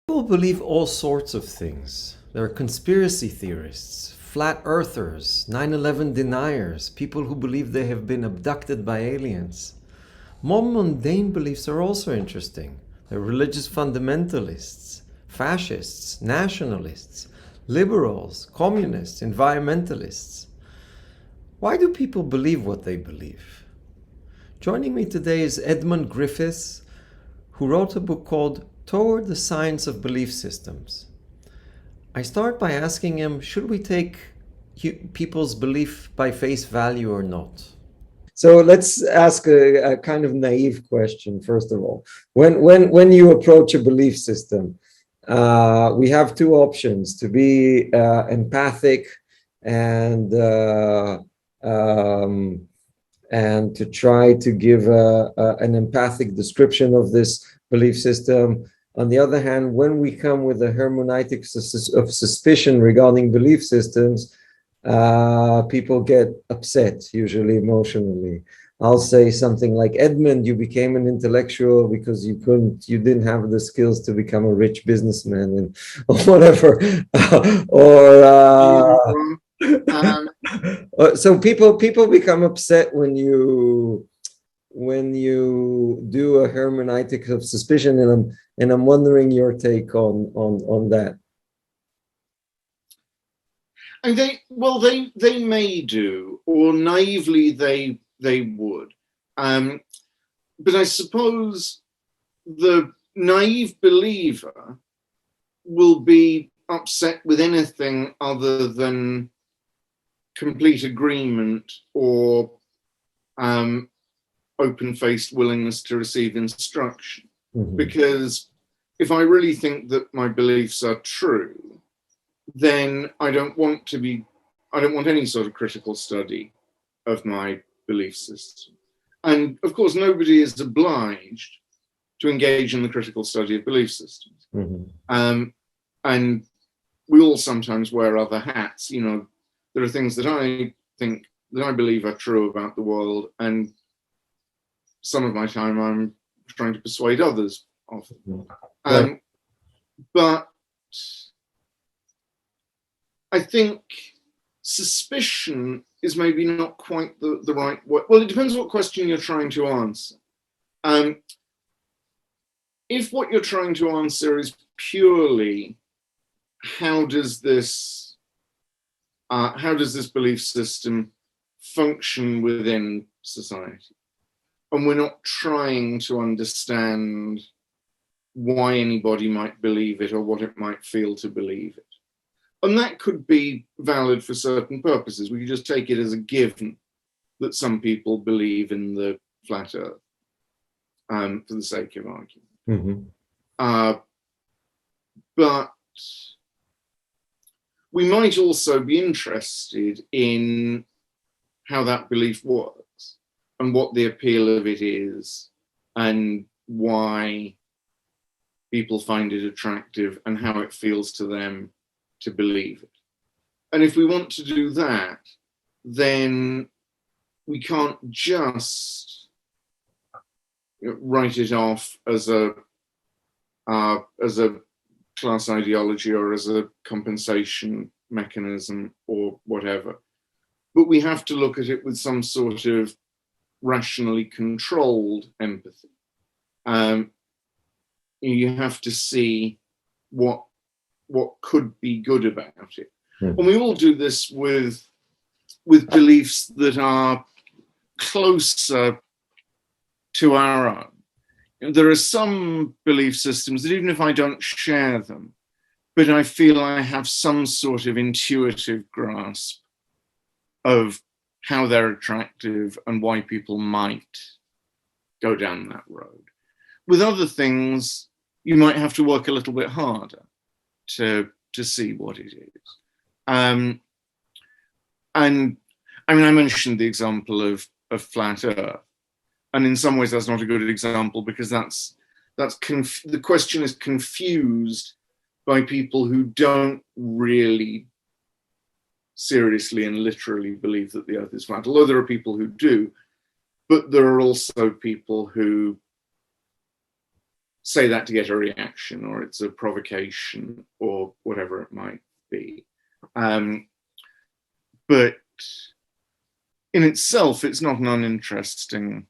People believe all sorts of things. There are conspiracy theorists, flat earthers, 9/11 deniers, people who believe they have been abducted by aliens. More mundane beliefs are also interesting. There are religious fundamentalists, fascists, nationalists, liberals, communists, environmentalists. Why do people believe what they believe? Joining me today is Edmund Griffiths, who wrote a book called Toward the Science of Belief Systems. I start by asking him, should we take people's belief by face value or not? So let's ask a kind of naive question, first of all. When you approach a belief system, we have two options: to be empathic and um, and to try to give an empathic description of this belief system. On the other hand, when we come with a hermeneutic of suspicion regarding belief systems, people get upset, usually emotionally. I'll say something like, Edmund, you became an intellectual because you didn't have the skills to become a rich businessman, and or whatever. or so people become upset when you do a hermeneutic of suspicion, and I'm wondering your take on that. And they may do, or naively they would, but I suppose the naive believer will be upset with anything other than complete agreement or open-faced willingness to receive instruction. Mm-hmm. Because if I really think that my beliefs are true, then I don't want any sort of critical study of my belief system. And of course, nobody is obliged to engage in the critical study of belief systems. Mm-hmm. And we all sometimes wear other hats. You know, there are things that I believe are true about the world, and some of my time I'm trying to persuade others of them. Right. But I think suspicion is maybe not quite the right word. Well, it depends what question you're trying to answer. If what you're trying to answer is purely how does this belief system function within society, and we're not trying to understand why anybody might believe it or what it might feel to believe it. And that could be valid for certain purposes. We could just take it as a given that some people believe in the flat earth, for the sake of argument. Mm-hmm. But we might also be interested in how that belief works and what the appeal of it is and why people find it attractive and how it feels to them to believe it. And if we want to do that, then we can't just write it off as a class ideology or as a compensation mechanism or whatever. But we have to look at it with some sort of rationally controlled empathy. You have to see what could be good about it. Mm. And we all do this with beliefs that are closer to our own. There are some belief systems that even if I don't share them, but I feel I have some sort of intuitive grasp of how they're attractive and why people might go down that road. With other things, you might have to work a little bit harder to see what it is. And I mean, I mentioned the example of flat Earth. And in some ways, that's not a good example because the question is confused by people who don't really seriously and literally believe that the Earth is flat. Although there are people who do, but there are also people who say that to get a reaction, or it's a provocation, or whatever it might be. But in itself, it's not an uninteresting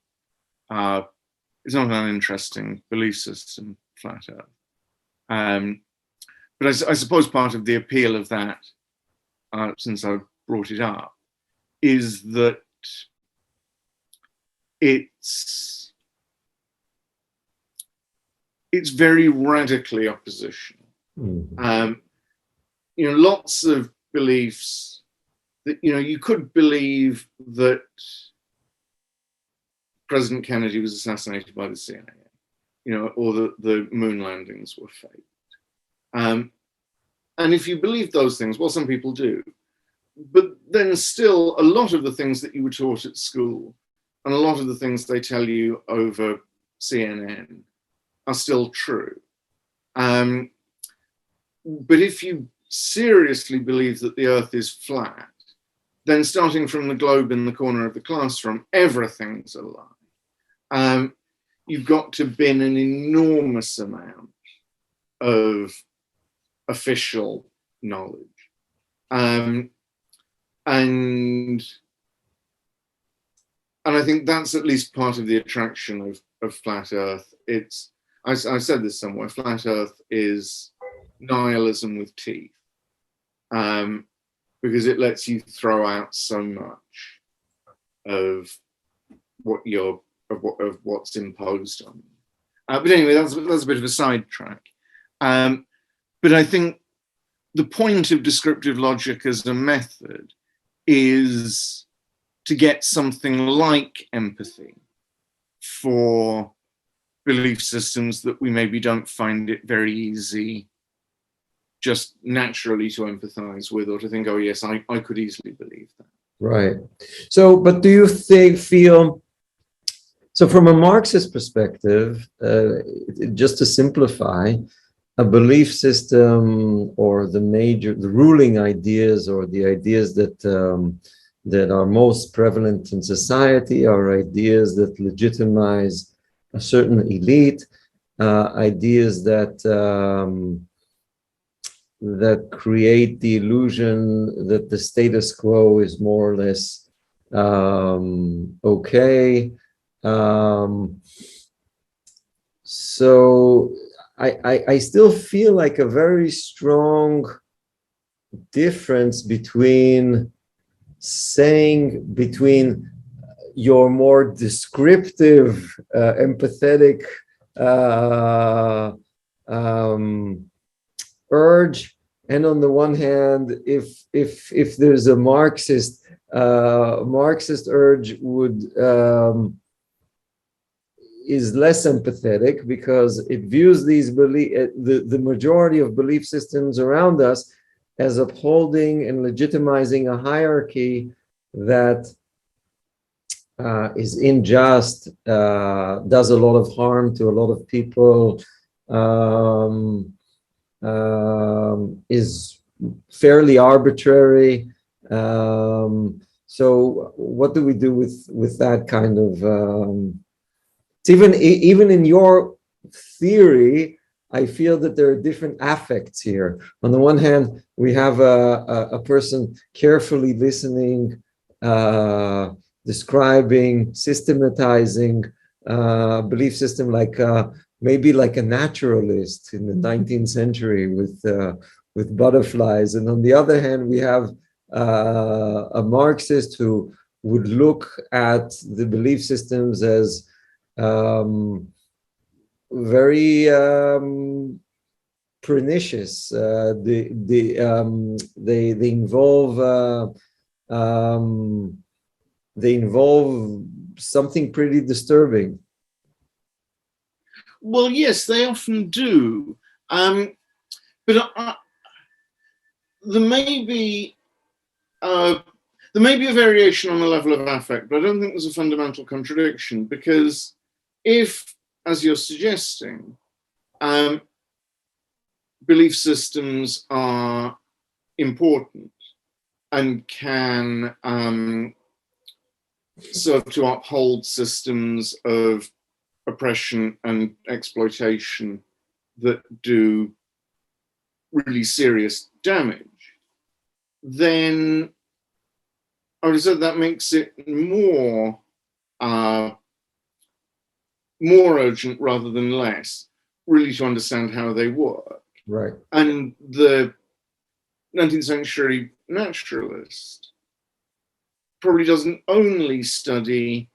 belief system, flat Earth. But I suppose part of the appeal of that, since I brought it up, is that it's very radically oppositional. Mm-hmm. Lots of beliefs that, you could believe that President Kennedy was assassinated by the CIA, or that the moon landings were fake. And if you believe those things, well, some people do, but then still a lot of the things that you were taught at school and a lot of the things they tell you over CNN are still true. But if you seriously believe that the Earth is flat, then starting from the globe in the corner of the classroom, everything's a lie. You've got to bin an enormous amount of official knowledge. And I think that's at least part of the attraction of flat Earth. I said this somewhere, flat Earth is nihilism with teeth, because it lets you throw out so much of what's imposed on you. But anyway, that's a bit of a sidetrack. But I think the point of descriptive logic as a method is to get something like empathy for belief systems that we maybe don't find it very easy just naturally to empathize with, or to think, oh yes, I could easily believe that. Right. So, but do you feel, so from a Marxist perspective, just to simplify, a belief system or the ruling ideas, or the ideas that are most prevalent in society, are ideas that legitimize a certain elite, ideas that create the illusion that the status quo is more or less okay. So I still feel like a very strong difference between your more descriptive, empathetic urge, and on the one hand, if there's a Marxist urge is less empathetic, because it views the majority of belief systems around us as upholding and legitimizing a hierarchy that is unjust, does a lot of harm to a lot of people, is fairly arbitrary. So what do we do with that kind of? It's even in your theory, I feel that there are different affects here. On the one hand, we have a person carefully listening, describing, systematizing belief system, like maybe like a naturalist in the 19th century with butterflies. And on the other hand, we have a Marxist who would look at the belief systems as very pernicious. They involve something pretty disturbing. Well, yes, they often do. But there may be a variation on the level of affect, but I don't think there's a fundamental contradiction, because if, as you're suggesting, belief systems are important and can serve to uphold systems of oppression and exploitation that do really serious damage, then I would say that makes it more urgent rather than less, really to understand how they work. Right. And the 19th century naturalist probably doesn't only study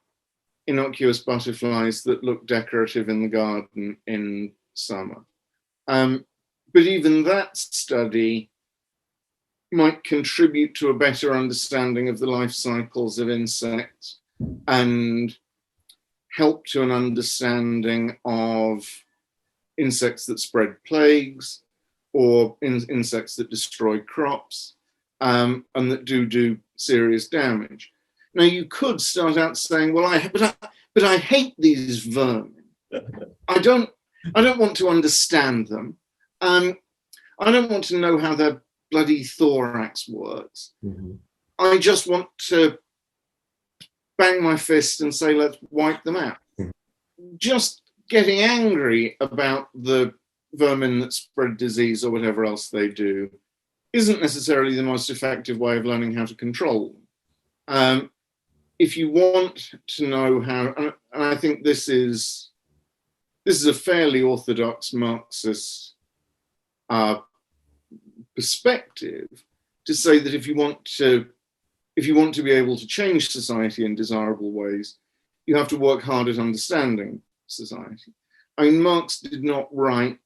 innocuous butterflies that look decorative in the garden in summer. But even that study might contribute to a better understanding of the life cycles of insects and help to an understanding of insects that spread plagues or insects that destroy crops and that do serious damage. Now, you could start out saying, well, but I hate these vermin. I don't want to understand them. I don't want to know how their bloody thorax works. Mm-hmm. I just want to bang my fist and say, let's wipe them out. Mm-hmm. Just getting angry about the vermin that spread disease or whatever else they do isn't necessarily the most effective way of learning how to control them. If you want to know how, and I think this is a fairly orthodox Marxist perspective, to say that if you want to be able to change society in desirable ways, you have to work hard at understanding society. I mean, Marx did not write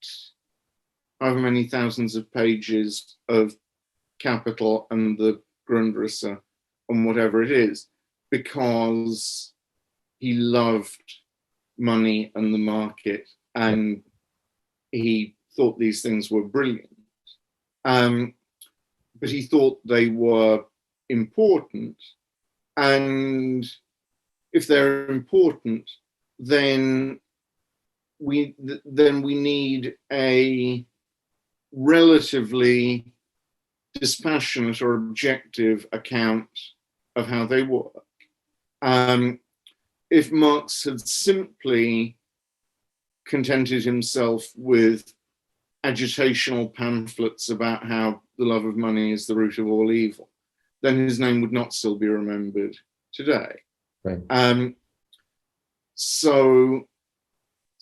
however many thousands of pages of Capital and the Grundrisse and whatever it is, because he loved money and the market, and he thought these things were brilliant. But he thought they were important, and if they're important, then we need a relatively dispassionate or objective account of how they work. If Marx had simply contented himself with agitational pamphlets about how the love of money is the root of all evil, then his name would not still be remembered today. Right. So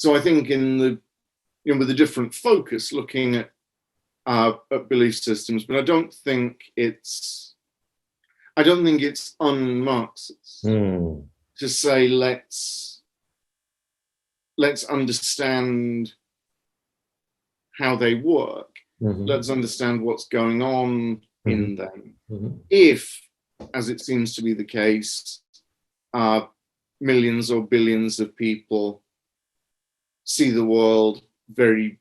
I think with a different focus, looking at belief systems, but I don't think it's un-Marxist to say let's understand how they work. Mm-hmm. Let's understand what's going on in them. Mm-hmm. If, as it seems to be the case, millions or billions of people see the world very,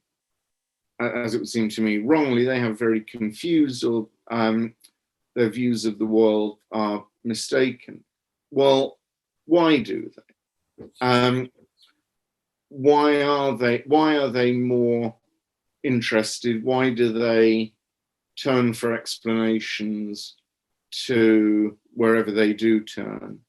as it would seem to me, wrongly, they have very confused, or their views of the world are mistaken. Well, why do they? Why are they more interested? Why do they turn for explanations to wherever they do turn?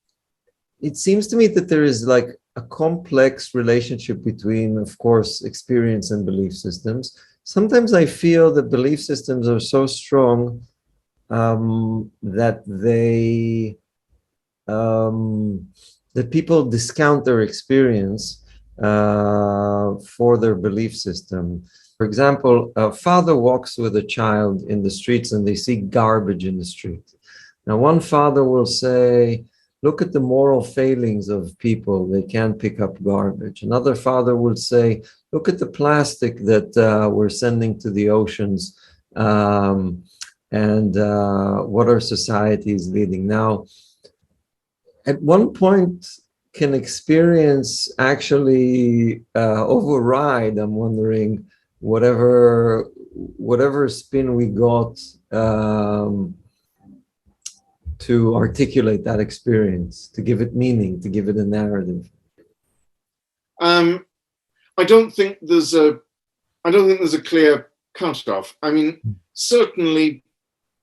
It seems to me that there is like a complex relationship between, of course, experience and belief systems. Sometimes I feel that belief systems are so strong that that people discount their experience for their belief system. For example, a father walks with a child in the streets and they see garbage in the street. Now, one father will say, look at the moral failings of people, they can't pick up garbage. Another father will say, look at the plastic that we're sending to the oceans and what our society is leading. Now, at one point, can experience actually override, I'm wondering, whatever spin we got to articulate that experience, to give it meaning, to give it a narrative? I don't think there's a clear cutoff. I mean, certainly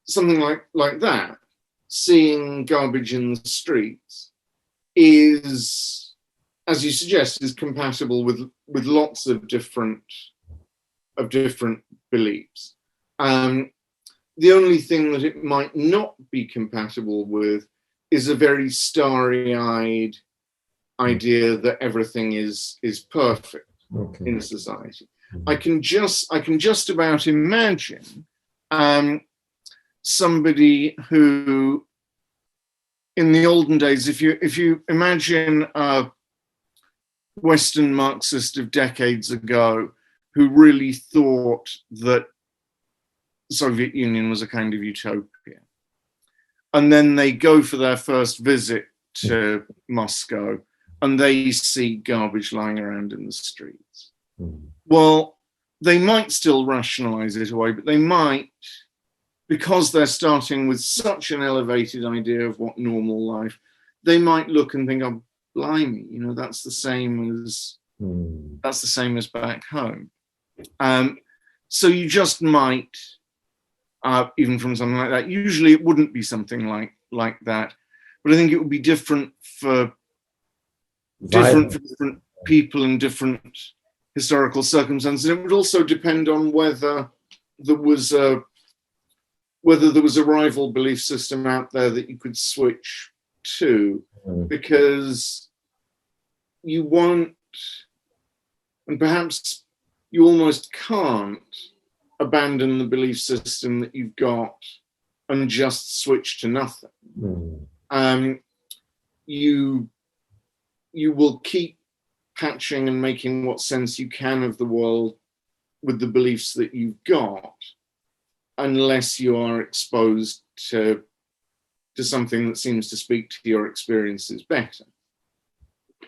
something like that, seeing garbage in the streets, is as you suggest, is compatible with lots of different beliefs. The only thing that it might not be compatible with is a very starry-eyed idea that everything is perfect in society. I can just about imagine somebody who, in the olden days, if you imagine a Western Marxist of decades ago who really thought that the Soviet Union was a kind of utopia, and then they go for their first visit to Moscow and they see garbage lying around in the streets. Well, they might still rationalize it away, but they might, because they're starting with such an elevated idea of what normal life, they might look and think, oh, blimey, you know, that's the same as back home. So you just might, even from something like that, usually it wouldn't be something like that, but I think it would be different for different people in different historical circumstances. It would also depend on whether there was a rival belief system out there that you could switch to, because you won't, and perhaps you almost can't, abandon the belief system that you've got and just switch to nothing. You will keep patching and making what sense you can of the world with the beliefs that you've got, unless you are exposed to something that seems to speak to your experiences better.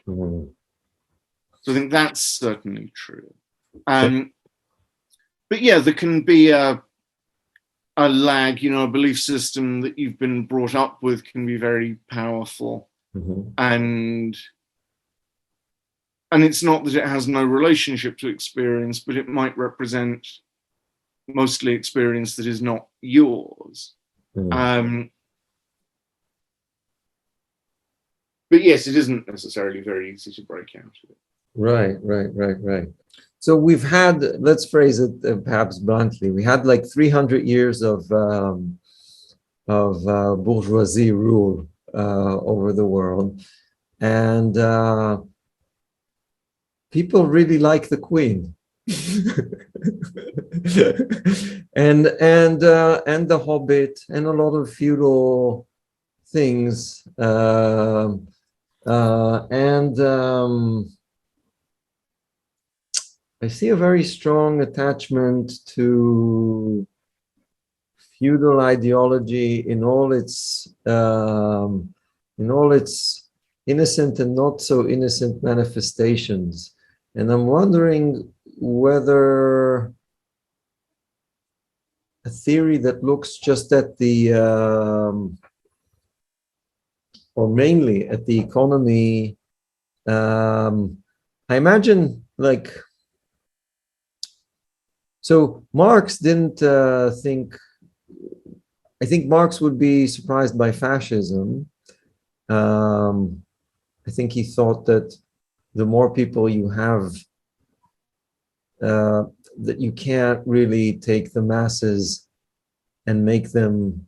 So I think that's certainly true. But yeah, there can be a lag, you know, a belief system that you've been brought up with can be very powerful. And it's not that it has no relationship to experience, but it might represent mostly experience that is not yours. But yes, it isn't necessarily very easy to break out of it. Right. So we've had, let's phrase it perhaps bluntly, we had like 300 years of bourgeoisie rule over the world, and people really like the Queen, and the Hobbit, and a lot of feudal things, I see a very strong attachment to feudal ideology in all its innocent and not so innocent manifestations. And I'm wondering whether a theory that looks just at the, or mainly at the economy, I imagine like, so Marx didn't think, I think Marx would be surprised by fascism. I think he thought that the more people you have, that you can't really take the masses and make them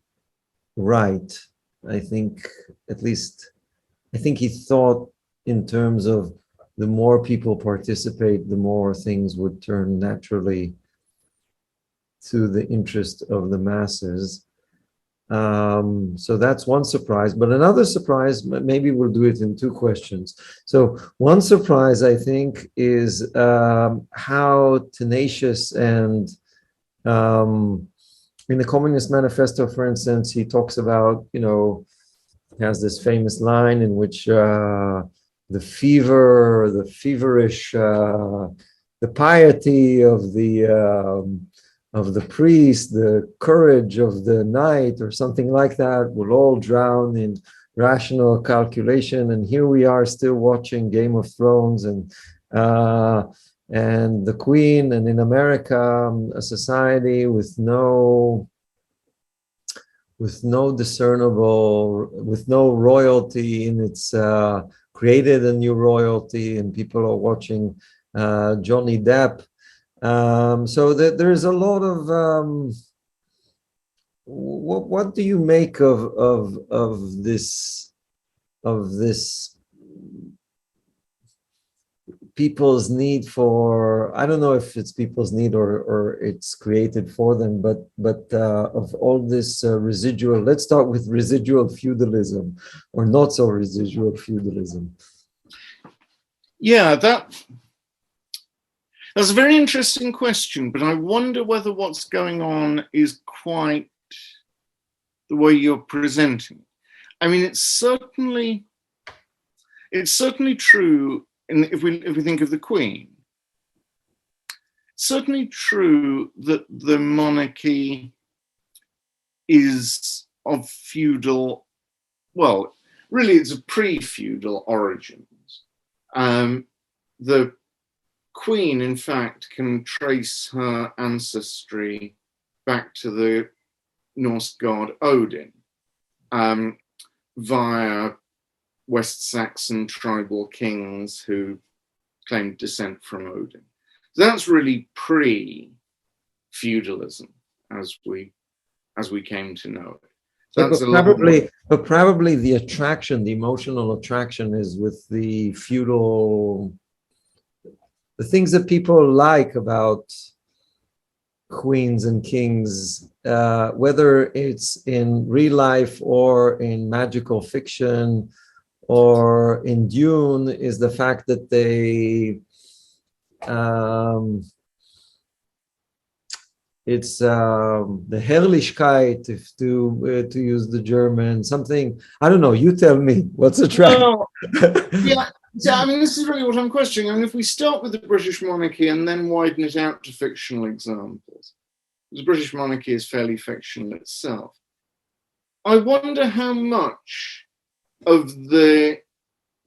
right. I think, at least, I think he thought in terms of the more people participate, the more things would turn naturally to the interest of the masses. So that's one surprise, but another surprise, maybe we'll do it in two questions. So one surprise, I think, is how tenacious and in the Communist Manifesto, for instance, he talks about, you know, he has this famous line in which the feverish, the piety of the priest, the courage of the knight, or something like that, will all drown in rational calculation. And here we are still watching Game of Thrones and the Queen, and in America, a society with no discernible, with no royalty in its created a new royalty, and people are watching Johnny Depp. So there is a lot of what do you make of this people's need for, I don't know if it's people's need or it's created for them, but of all this residual, let's start with residual feudalism or not so residual feudalism. Yeah, that's a very interesting question, but I wonder whether what's going on is quite the way you're presenting. I mean, it's certainly true. And if we think of the Queen, it's certainly true that the monarchy is of feudal, well, really it's a pre-feudal origins. The Queen, in fact, can trace her ancestry back to the Norse god Odin via West Saxon tribal kings who claimed descent from Odin. So that's really pre-feudalism as we came to know it. That's but probably the attraction, the emotional attraction, is with the feudal, the things that people like about queens and kings, whether it's in real life or in magical fiction or in Dune, is the fact that they it's the Herrlichkeit, if to use the German, something, I don't know, you tell me what's attractive. Yeah, so I mean, this is really what I'm questioning. I mean, if we start with the British monarchy and then widen it out to fictional examples, the British monarchy is fairly fictional itself. I wonder how much of the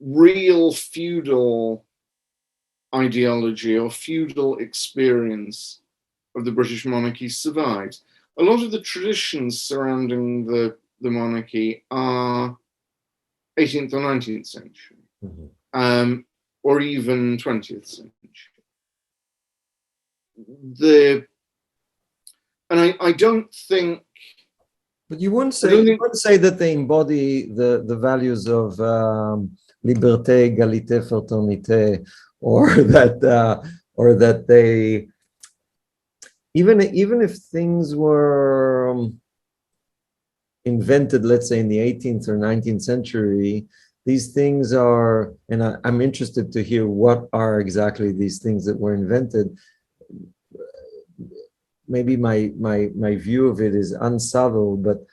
real feudal ideology or feudal experience of the British monarchy survives. A lot of the traditions surrounding the monarchy are 18th or 19th century, or even 20th century. I don't think. But you wouldn't say that they embody the values of liberté, égalité, fraternité, or that they, even if things were invented, let's say in the 18th or 19th century, these things are, and I'm interested to hear what are exactly these things that were invented. Maybe my view of it is unsubtle, but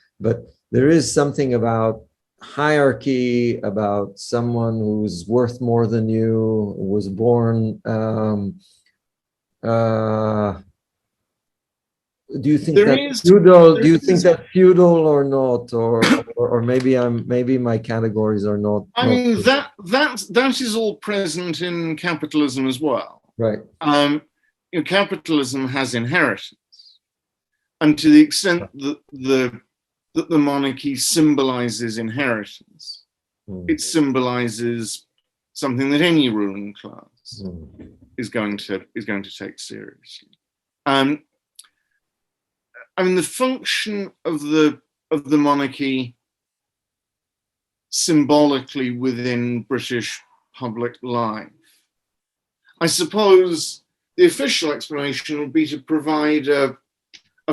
there is something about hierarchy, about someone who's worth more than you, was born. Do you think that feudal? Do you think that feudal or not, or maybe my categories are not? I mean, that is all present in capitalism as well, right? Capitalism has inheritance. And to the extent that the monarchy symbolizes inheritance, it symbolizes something that any ruling class is going to take seriously. I mean, the function of the monarchy symbolically within British public life, I suppose the official explanation would be to provide a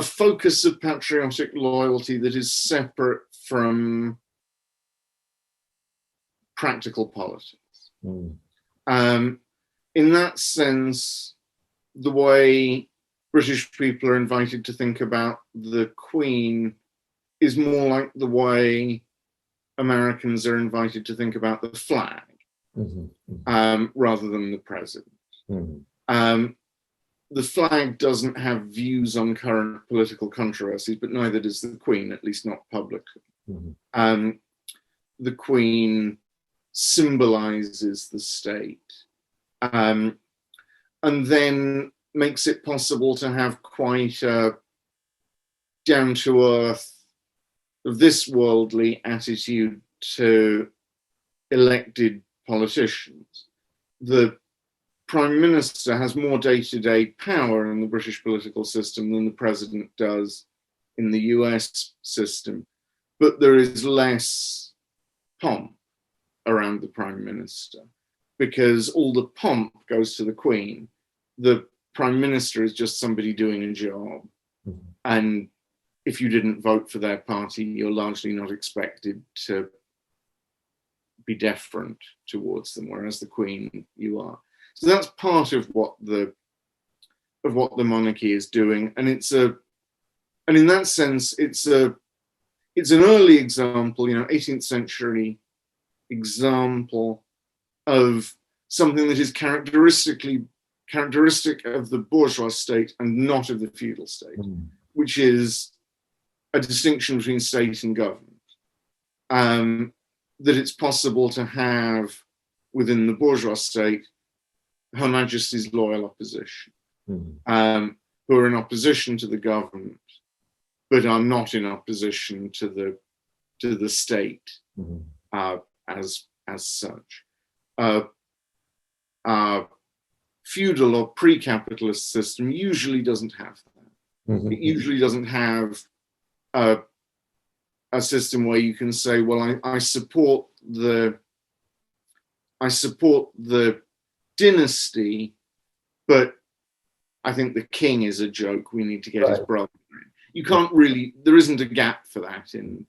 focus of patriotic loyalty that is separate from practical politics. In that sense, the way British people are invited to think about the Queen is more like the way Americans are invited to think about the flag, rather than the president. The flag doesn't have views on current political controversies, but neither does the Queen, at least not publicly. The Queen symbolizes the state, and then makes it possible to have quite a down-to-earth, this worldly attitude to elected politicians. The Prime Minister has more day-to-day power in the British political system than the President does in the US system, but there is less pomp around the Prime Minister because all the pomp goes to the Queen. The Prime Minister is just somebody doing a job. And if you didn't vote for their party, you're largely not expected to be deferent towards them, whereas the Queen, you are. So that's part of what the monarchy is doing, and in that sense, it's an early example, 18th century example of something that is characteristic of the bourgeois state and not of the feudal state, which is a distinction between state and government. That it's possible to have within the bourgeois state Her Majesty's loyal opposition, who are in opposition to the government, but are not in opposition to the state as such. Our feudal or pre-capitalist system usually doesn't have that. It usually doesn't have a system where you can say, well, I support the dynasty, but I think the king is a joke. We need to get his brother in. You can't really, there isn't a gap for that in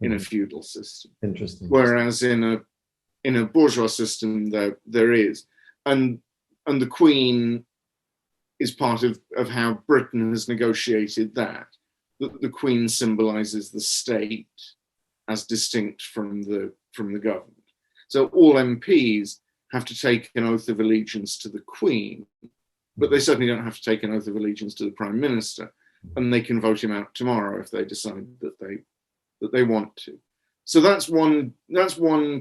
a feudal system. Interesting. Whereas in a bourgeois system, there is. And the Queen is part of how Britain has negotiated that. The Queen symbolizes the state as distinct from the government. So all MPs have to take an oath of allegiance to the Queen, but they certainly don't have to take an oath of allegiance to the Prime Minister, and they can vote him out tomorrow if they decide that they want to. So that's one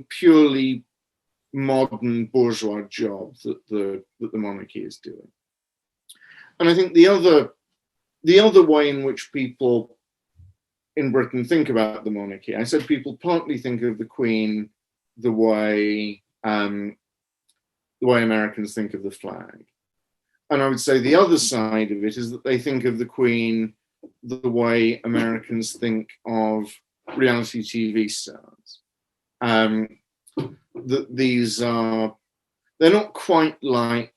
purely modern bourgeois job that the monarchy is doing. And I think the other way in which people in Britain think about the monarchy, I said people partly think of the Queen the way Americans think of the flag. And I would say the other side of it is that they think of the Queen the way Americans think of reality TV stars. They're not quite like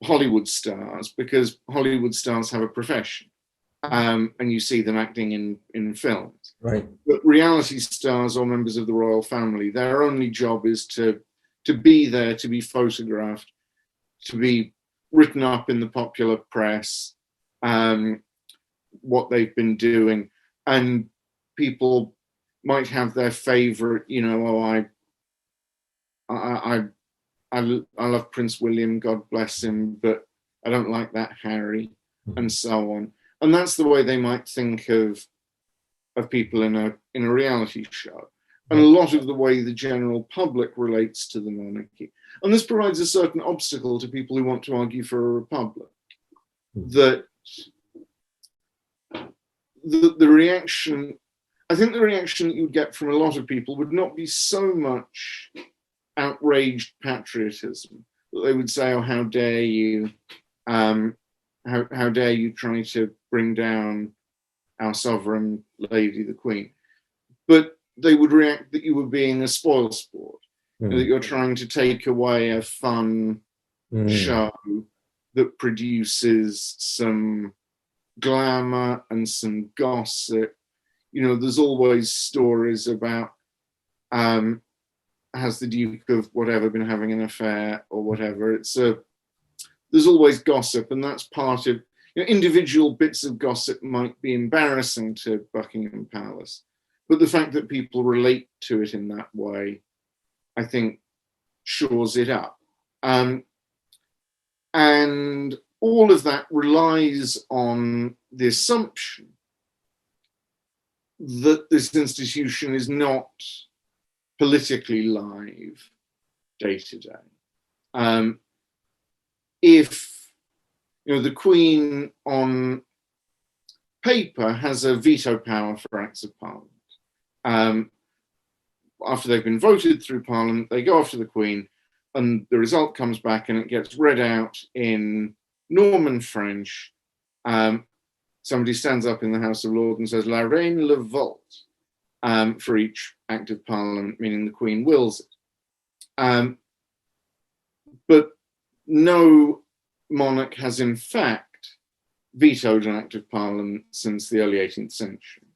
Hollywood stars, because Hollywood stars have a profession, and you see them acting in films. Right. But reality stars or members of the royal family, their only job is to be there, to be photographed, to be written up in the popular press, what they've been doing. And people might have their favorite, I love Prince William, God bless him, but I don't like that Harry, and so on. And that's the way they might think of people in a reality show. And a lot of the way the general public relates to the monarchy. And this provides a certain obstacle to people who want to argue for a republic. That the reaction, I think the reaction that you would get from a lot of people would not be so much outraged patriotism, that they would say, oh, how dare you, how dare you try to bring down our sovereign lady, the Queen. But they would react that you were being a spoilsport, that you're trying to take away a fun show that produces some glamour and some gossip. There's always stories about has the Duke of whatever been having an affair or whatever. There's always gossip, and that's part of, individual bits of gossip might be embarrassing to Buckingham Palace, but the fact that people relate to it in that way, I think, shores it up. And all of that relies on the assumption that this institution is not politically live day to day. If the Queen on paper has a veto power for acts of parliament, after they've been voted through Parliament, they go off to the Queen, and the result comes back and it gets read out in Norman French. Somebody stands up in the House of Lords and says, La Reine le vote, for each act of Parliament, meaning the Queen wills it. But no monarch has in fact vetoed an act of Parliament since the early 18th century.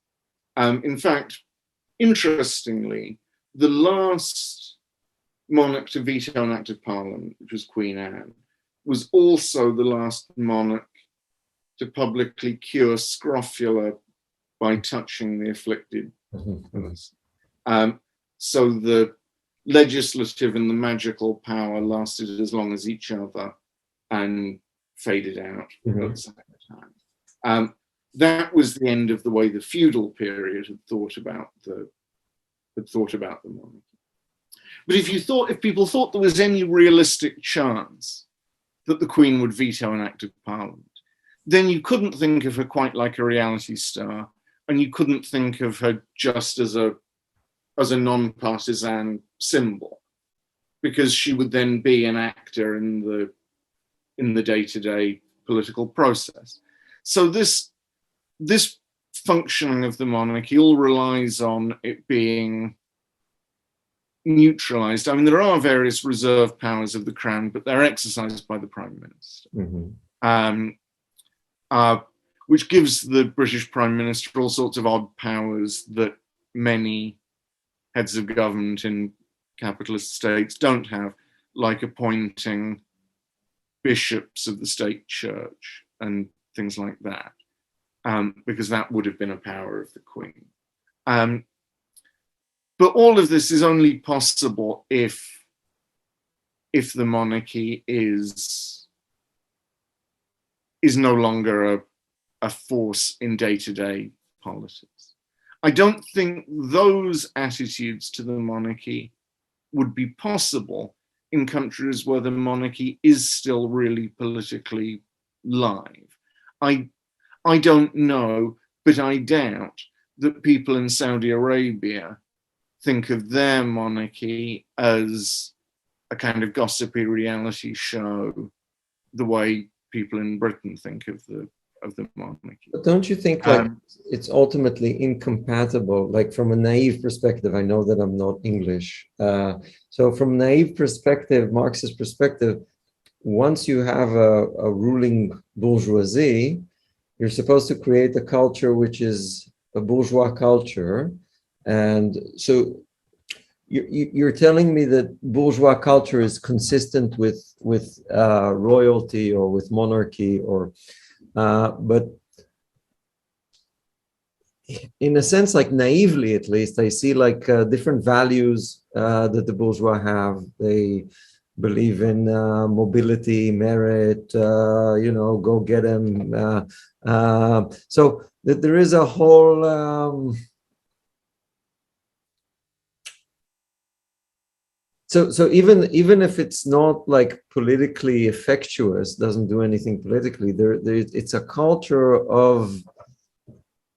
In fact, interestingly, the last monarch to veto an act of Parliament, which was Queen Anne, was also the last monarch to publicly cure scrofula by touching the afflicted person. So the legislative and the magical power lasted as long as each other and faded out at the same time. That was the end of the way the feudal period had thought about the monarchy. But if people thought there was any realistic chance that the Queen would veto an act of Parliament, then you couldn't think of her quite like a reality star, and you couldn't think of her just as a non-partisan symbol, because she would then be an actor in the day-to-day political process. So this functioning of the monarchy all relies on it being neutralized. I mean, there are various reserve powers of the crown, but they're exercised by the Prime Minister, which gives the British Prime Minister all sorts of odd powers that many heads of government in capitalist states don't have, like appointing bishops of the state church and things like that, because that would have been a power of the Queen. But all of this is only possible if the monarchy is no longer a force in day-to-day politics. I don't think those attitudes to the monarchy would be possible in countries where the monarchy is still really politically live. I don't know, but I doubt that people in Saudi Arabia think of their monarchy as a kind of gossipy reality show the way people in Britain think of the monarchy. But don't you think it's ultimately incompatible, like from a naive perspective? I know that I'm not English. So from a naive perspective, Marxist perspective, once you have a ruling bourgeoisie, you're supposed to create a culture which is a bourgeois culture. And so you're telling me that bourgeois culture is consistent with royalty or with monarchy, or but in a sense, like naively at least, I see like different values that the bourgeois have. They believe in mobility, merit, go get them. So that there is a whole So even if it's not like politically effectuous, doesn't do anything politically, it's a culture of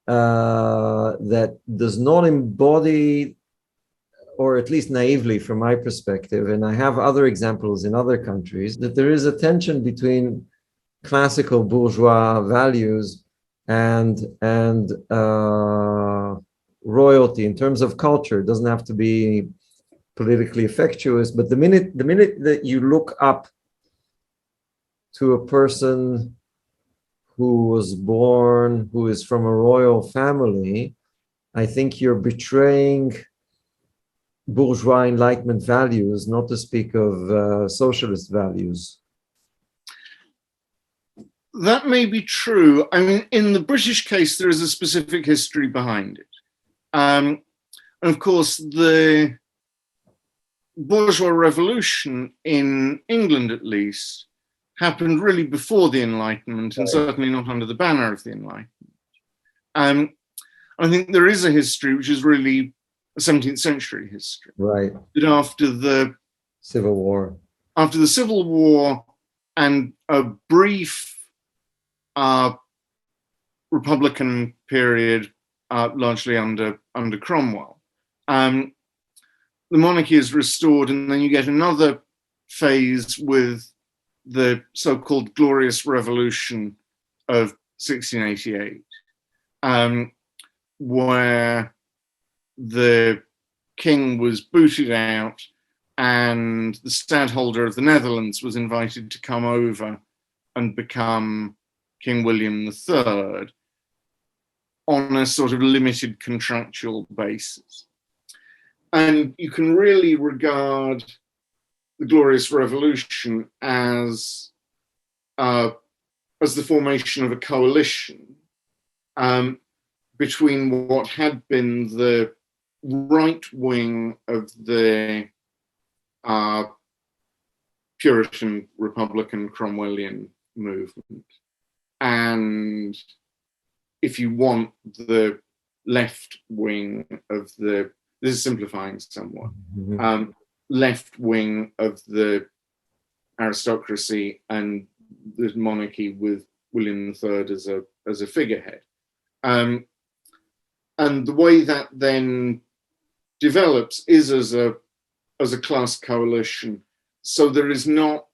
that does not embody, or at least naively from my perspective, and I have other examples in other countries, that there is a tension between classical bourgeois values and royalty in terms of culture. It doesn't have to be politically effectuous, but the minute that you look up to a person who was born, who is from a royal family, I think you're betraying bourgeois Enlightenment values, not to speak of socialist values. That may be true. I mean, in the British case, there is a specific history behind it. And of course, the bourgeois revolution in England, at least, happened really before the Enlightenment, and certainly not under the banner of the Enlightenment. I think there is a history which is really a 17th century history. Right. That after the Civil War, and a brief Republican period, largely under Cromwell, the monarchy is restored, and then you get another phase with the so-called Glorious Revolution of 1688, where the king was booted out and the stadtholder of the Netherlands was invited to come over and become King William III on a sort of limited contractual basis. And you can really regard the Glorious Revolution as the formation of a coalition between what had been the right wing of the Puritan, Republican, Cromwellian movement, and, if you want, the left wing of the, this is simplifying somewhat, left wing of the aristocracy and the monarchy with William III as a figurehead. And the way that then develops is as a class coalition. So there is not,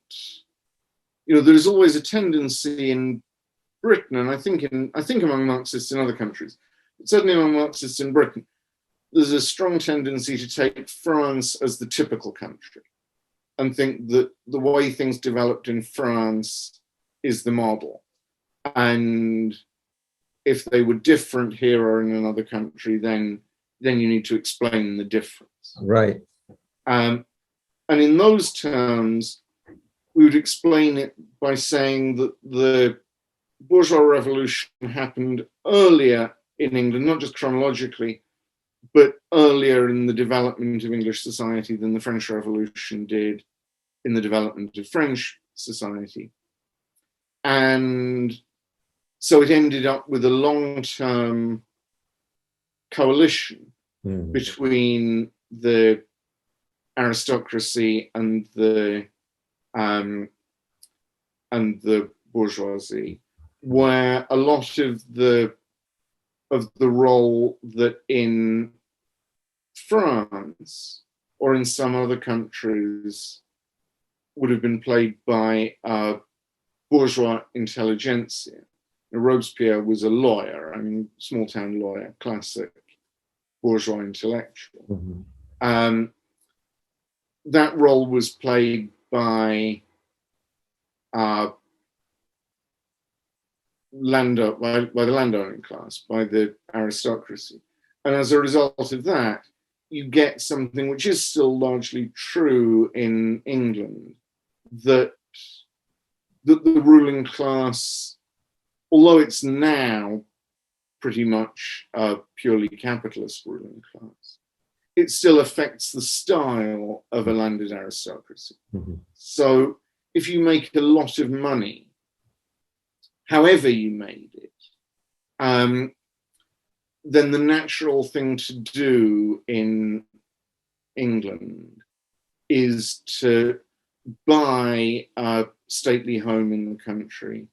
there's always a tendency in Britain, and I think among Marxists in other countries, but certainly among Marxists in Britain, there's a strong tendency to take France as the typical country and think that the way things developed in France is the model. And if they were different here or in another country, then you need to explain the difference. Right. And in those terms, we would explain it by saying that the bourgeois revolution happened earlier in England, not just chronologically, but earlier in the development of English society than the French Revolution did in the development of French society. And so it ended up with a long-term coalition between the aristocracy and the bourgeoisie, where a lot of the role that in France or in some other countries would have been played by bourgeois intelligentsia. Robespierre was a lawyer, small town lawyer, classic bourgeois intellectual. That role was played by the landowning class, by the aristocracy. And as a result of that, you get something which is still largely true in England, that the ruling class, although it's now pretty much a purely capitalist ruling class, it still affects the style of a landed aristocracy. So if you make a lot of money, however you made it, then the natural thing to do in England is to buy a stately home in the country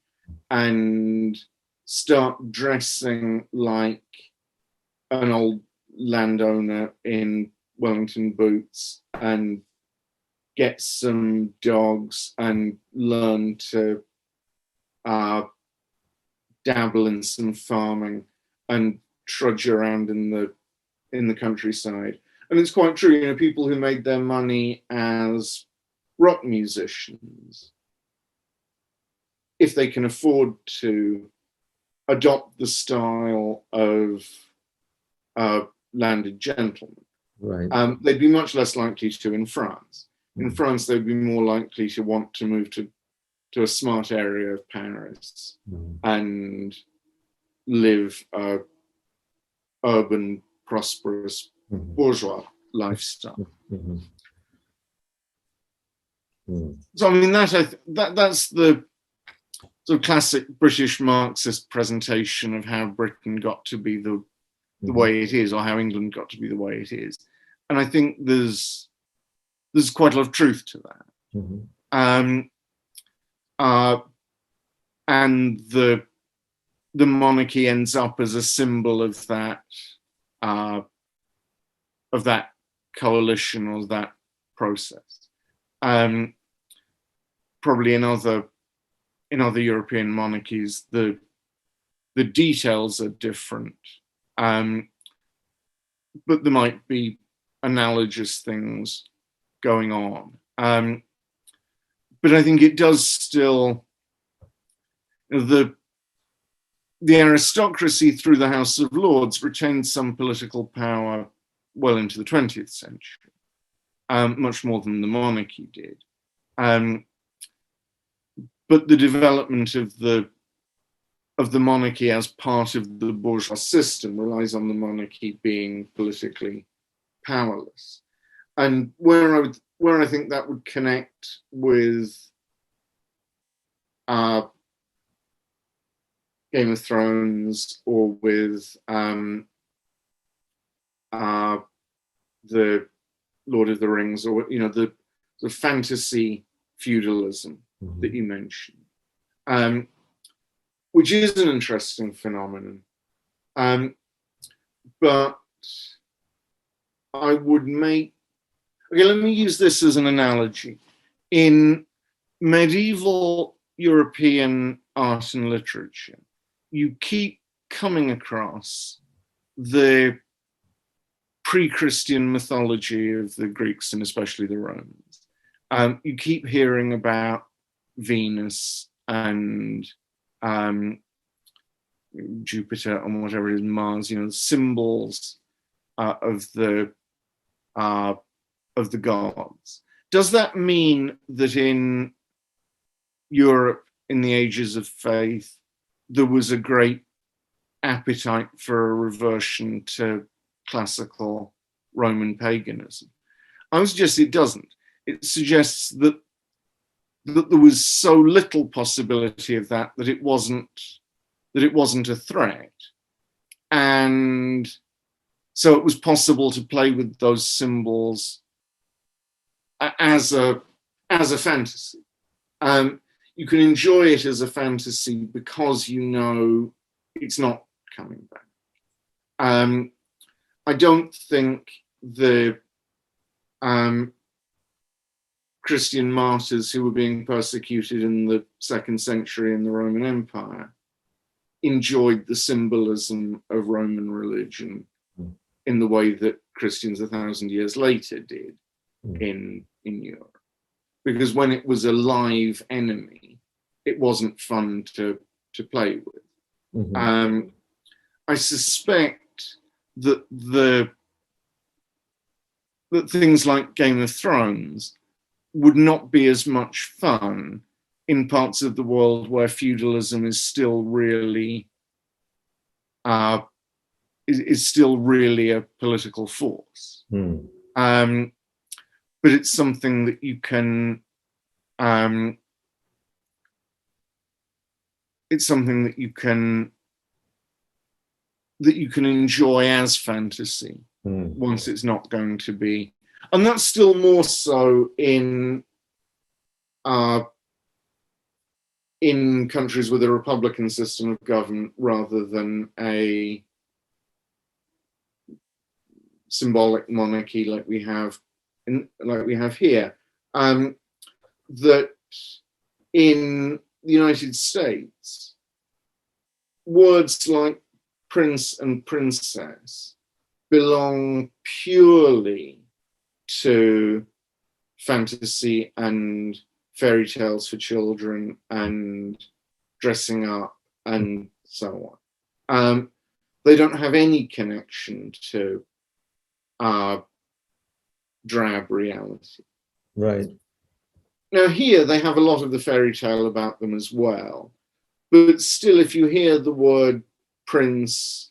and start dressing like an old landowner in Wellington boots and get some dogs and learn to dabble in some farming and trudge around in the countryside. And it's quite true, people who made their money as rock musicians, if they can afford to adopt the style of landed gentlemen, right, they'd be much less likely to in France. In France, they'd be more likely to want to move to a smart area of Paris and live a urban, prosperous, bourgeois lifestyle. So that's the sort of classic British Marxist presentation of how Britain got to be the way it is, or how England got to be the way it is. And I think there's quite a lot of truth to that. And the monarchy ends up as a symbol of that coalition or that process. Probably in other European monarchies, the details are different, but there might be analogous things going on. But I think it does still, the aristocracy through the House of Lords retained some political power well into the 20th century, much more than the monarchy did. But the development of the monarchy as part of the bourgeois system relies on the monarchy being politically powerless. And where I think that would connect with Game of Thrones or with the Lord of the Rings, or the fantasy feudalism that you mentioned, which is an interesting phenomenon. But I would let me use this as an analogy. In medieval European art and literature, you keep coming across the pre-Christian mythology of the Greeks and especially the Romans. You keep hearing about Venus and Jupiter and whatever it is, Mars, symbols of the gods. Does that mean that in Europe, in the ages of faith, there was a great appetite for a reversion to classical Roman paganism? I would suggest it doesn't. It suggests that there was so little possibility of that it wasn't a threat, and so it was possible to play with those symbols as a fantasy. You can enjoy it as a fantasy because it's not coming back. I don't think the Christian martyrs who were being persecuted in the 2nd century in the Roman Empire enjoyed the symbolism of Roman religion in the way that Christians 1,000 years later did in Europe. Because when it was a live enemy, it wasn't fun to play with. I suspect that that things like Game of Thrones would not be as much fun in parts of the world where feudalism is still really is still really a political force. But it's something that you can enjoy as fantasy once it's not going to be, and that's still more so in countries with a republican system of government rather than a symbolic monarchy like we have here. That in the United States, words like prince and princess belong purely to fantasy and fairy tales for children and dressing up and so on. They don't have any connection to drab reality. Right. Now here they have a lot of the fairy tale about them as well, but still, if you hear the word prince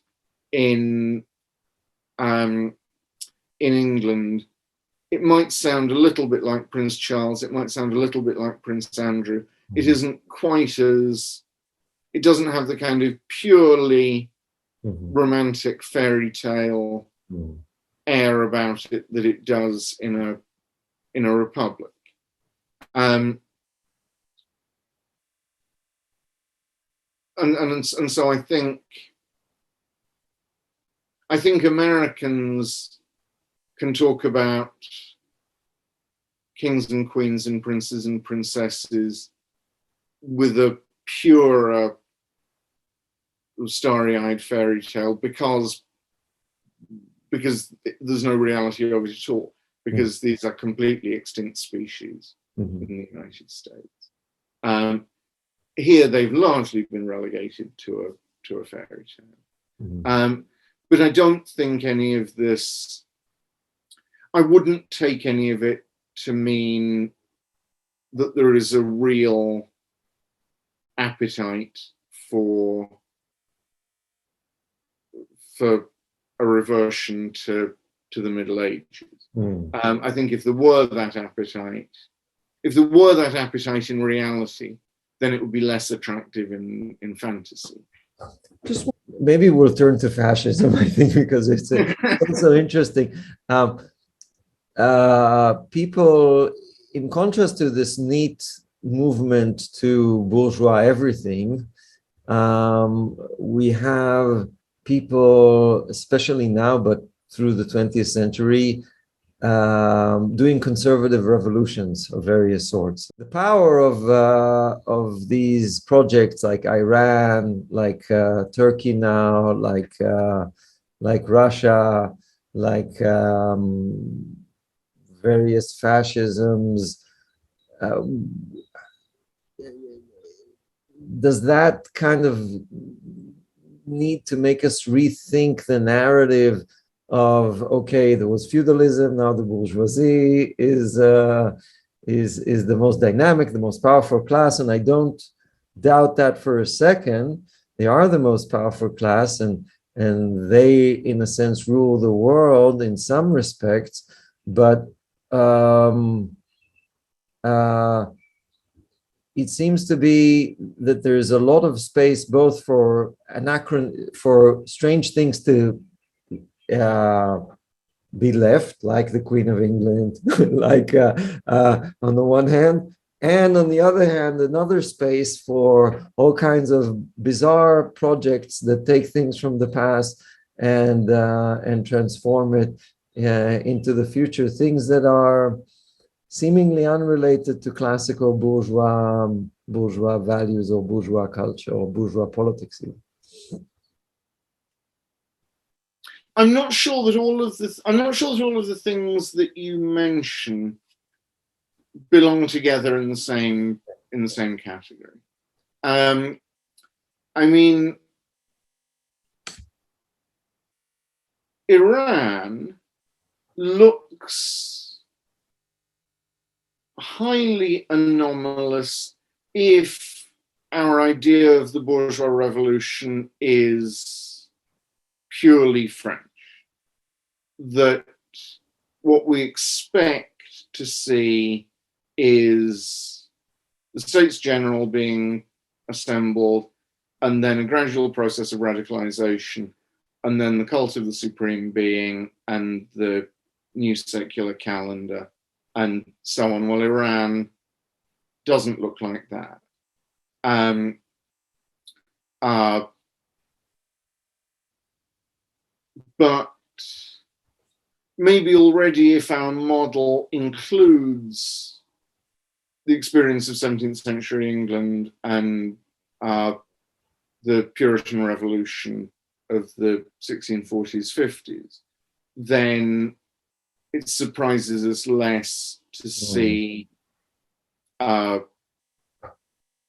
in England, it might sound a little bit like Prince Charles. It might sound a little bit like Prince Andrew. It isn't quite as. It doesn't have the kind of purely romantic fairy tale air about it that it does in a republic. And so I think Americans can talk about kings and queens and princes and princesses with a purer, starry-eyed fairy tale because there's no reality of it at all, because these are completely extinct species in the United States. Here they've largely been relegated to a fairy tale. But I don't think any of this, I wouldn't take any of it to mean that there is a real appetite for a reversion to the Middle Ages. I think if there were that appetite in reality, then it would be less attractive in fantasy. Just maybe we'll turn to fascism, I think, because it's also interesting. People, in contrast to this neat movement to bourgeois everything, we have people, especially now, but through the 20th century, doing conservative revolutions of various sorts. The power of these projects like Iran, like Turkey now, like Russia, like various fascisms, does that kind of need to make us rethink the narrative of, okay, there was feudalism, now the bourgeoisie is the most dynamic, the most powerful class, and I don't doubt that for a second. They are the most powerful class, and they, in a sense, rule the world in some respects, but it seems to be that there's a lot of space both for strange things to be left, like the Queen of England, like on the one hand, and on the other hand, another space for all kinds of bizarre projects that take things from the past and transform it into the future, things that are seemingly unrelated to classical bourgeois values or bourgeois culture or bourgeois politics even. I'm not sure that all of the things that you mention belong together in the same category. I mean, Iran looks highly anomalous if our idea of the bourgeois revolution is purely French. That what we expect to see is the States General being assembled, and then a gradual process of radicalization, and then the cult of the supreme being and the new secular calendar, and so on. Well, Iran doesn't look like that. But maybe already if our model includes the experience of 17th century England and the Puritan Revolution of the 1640s, 50s, then it surprises us less to see a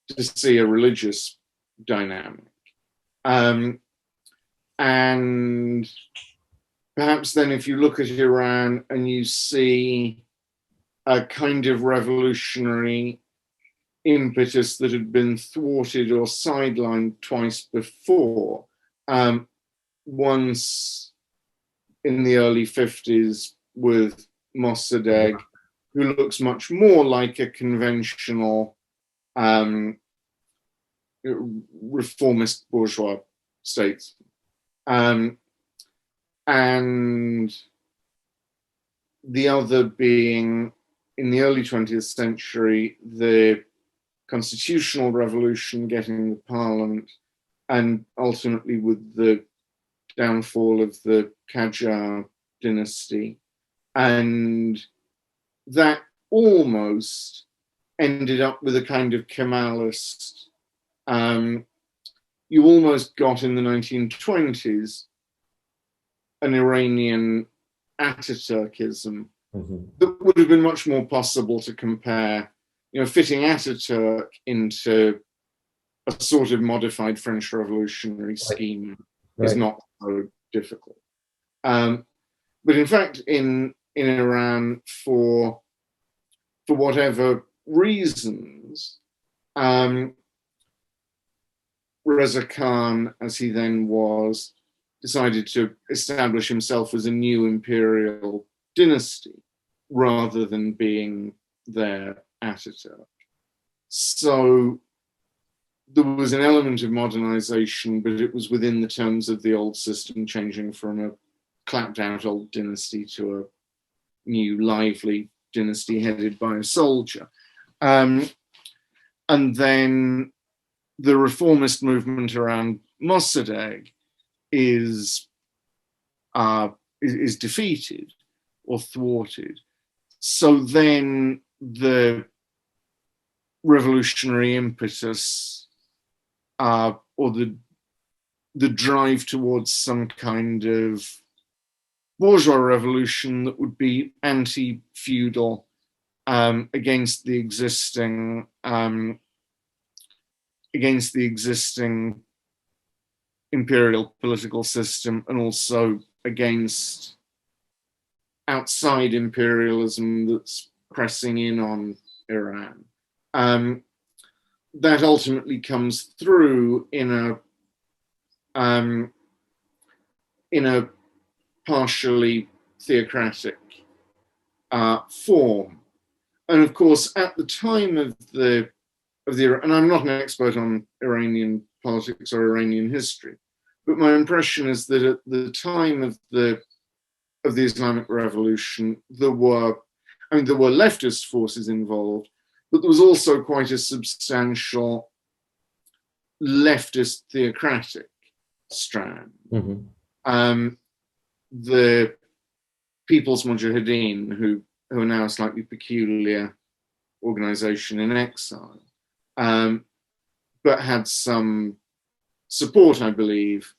religious dynamic. And perhaps then if you look at Iran and you see a kind of revolutionary impetus that had been thwarted or sidelined twice before, once in the early 50s with Mossadegh, who looks much more like a conventional reformist bourgeois statesman. And the other being, in the early 20th century, the constitutional revolution, getting the parliament, and ultimately with the downfall of the Qajar dynasty, And that almost ended up with a kind of Kemalist. You almost got in the 1920s an Iranian Ataturkism that would have been much more possible to compare, fitting Ataturk into a sort of modified French revolutionary scheme is not so difficult. But in fact, in Iran, for whatever reasons, Reza Khan, as he then was, decided to establish himself as a new imperial dynasty rather than being their Ataturk. So there was an element of modernization, but it was within the terms of the old system, changing from a clapped out old dynasty to a new lively dynasty headed by a soldier. And then the reformist movement around Mossadegh is defeated or thwarted. So then the revolutionary impetus or the drive towards some kind of bourgeois revolution that would be anti-feudal against the existing imperial political system, and also against outside imperialism that's pressing in on Iran. That ultimately comes through in a partially theocratic form. And of course, at the time of the, and I'm not an expert on Iranian politics or Iranian history, but my impression is that at the time of the Islamic Revolution, there were leftist forces involved, but there was also quite a substantial leftist theocratic strand. The People's Mujahideen, who are now a slightly peculiar organization in exile, but had some support, I believe,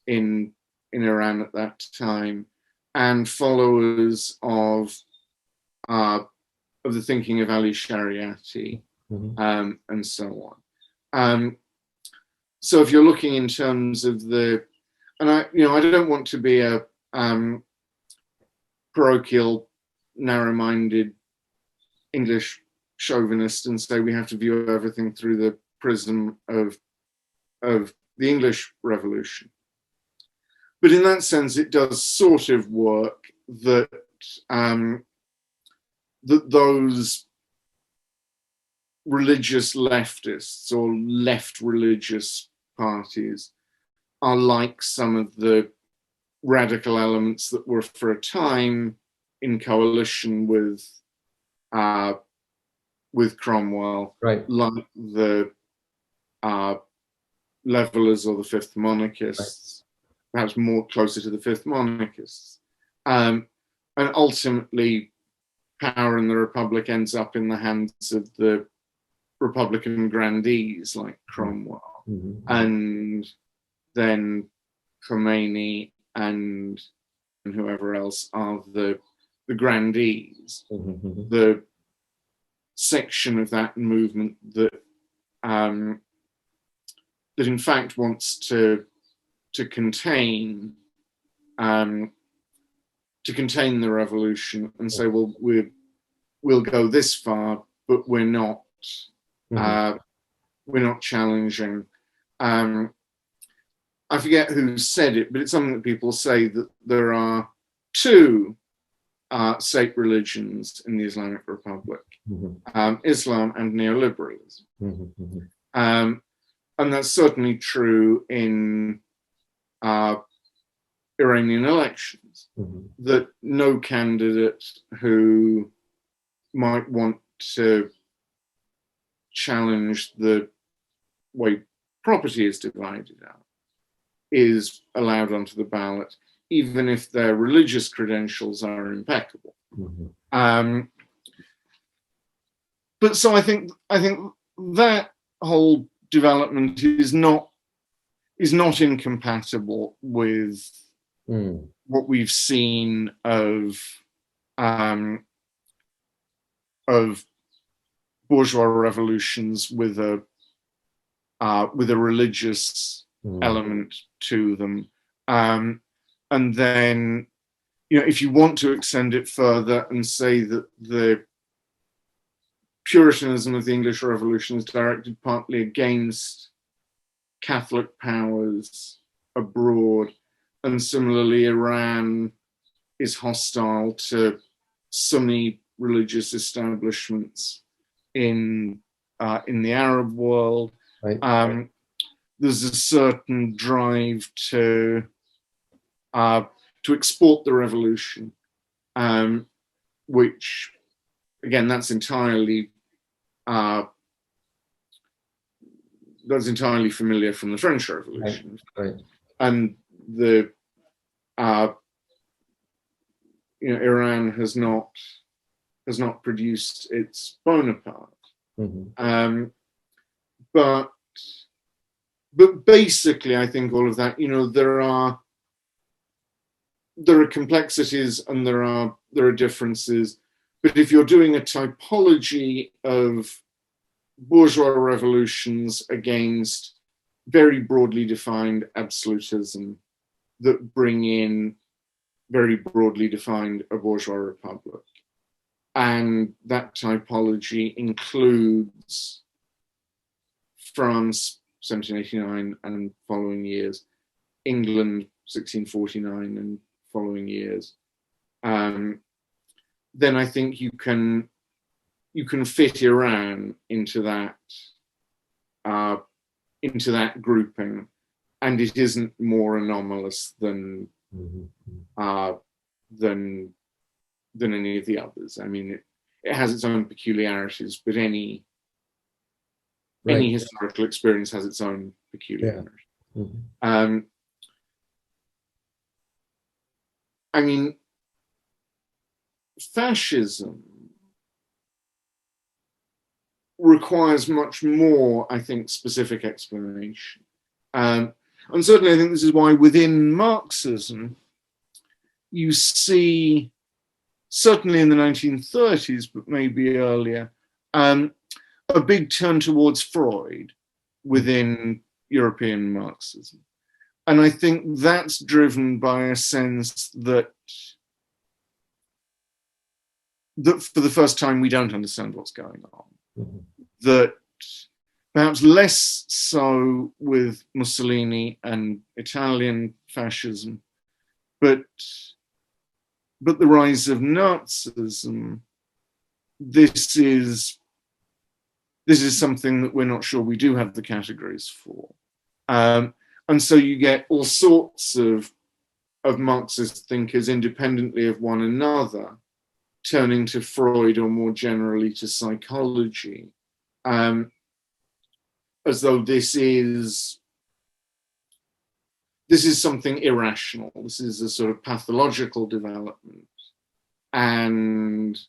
in Iran at that time, and followers of the thinking of Ali Shariati, and so on. So if you're looking in terms of and I don't want to be a parochial, narrow-minded English chauvinist and say we have to view everything through the prism of the English Revolution. But in that sense, it does sort of work that those religious leftists or left religious parties are like some of the radical elements that were for a time in coalition with Cromwell, right, like the Levelers or the Fifth Monarchists, perhaps more closer to the Fifth Monarchists. And ultimately, power in the Republic ends up in the hands of the Republican grandees like Cromwell, and then Khomeini and whoever else are the grandees, the section of that movement that that in fact wants to contain the revolution and say, well, we'll go this far, but we're not challenging. I forget who said it, but it's something that people say, that there are two state religions in the Islamic Republic, Islam and neoliberalism. And that's certainly true in Iranian elections, that no candidate who might want to challenge the way property is divided out is allowed onto the ballot. even if their religious credentials are impeccable. But so I think that whole development is not incompatible with what we've seen of bourgeois revolutions with a religious element to them, and then, you know, if you want to extend it further and say that the Puritanism of the English Revolution is directed partly against Catholic powers abroad, and similarly Iran is hostile to Sunni religious establishments in the Arab world. Right. There's a certain drive to export the revolution, which, again, that's entirely familiar from the French Revolution. Right. And the Iran has not produced its Bonaparte. But basically, I think all of that, you know, there are complexities and there are differences. But if you're doing a typology of bourgeois revolutions against very broadly defined absolutism that bring in very broadly defined a bourgeois republic, and that typology includes France 1789 and following years, England 1649 and following years, then I think you can fit Iran into that grouping, and it isn't more anomalous than any of the others. I mean, it has its own peculiarities, but any historical experience has its own peculiarities. Yeah. I mean, fascism requires much more, I think, specific explanation. And certainly I think this is why within Marxism, you see, certainly in the 1930s, but maybe earlier, a big turn towards Freud within European Marxism. And I think that's driven by a sense that for the first time we don't understand what's going on. That perhaps less so with Mussolini and Italian fascism, but the rise of Nazism, this is something that we're not sure we do have the categories for. And so you get all sorts of Marxist thinkers independently of one another turning to Freud or more generally to psychology, as though this is something irrational. This is a sort of pathological development, and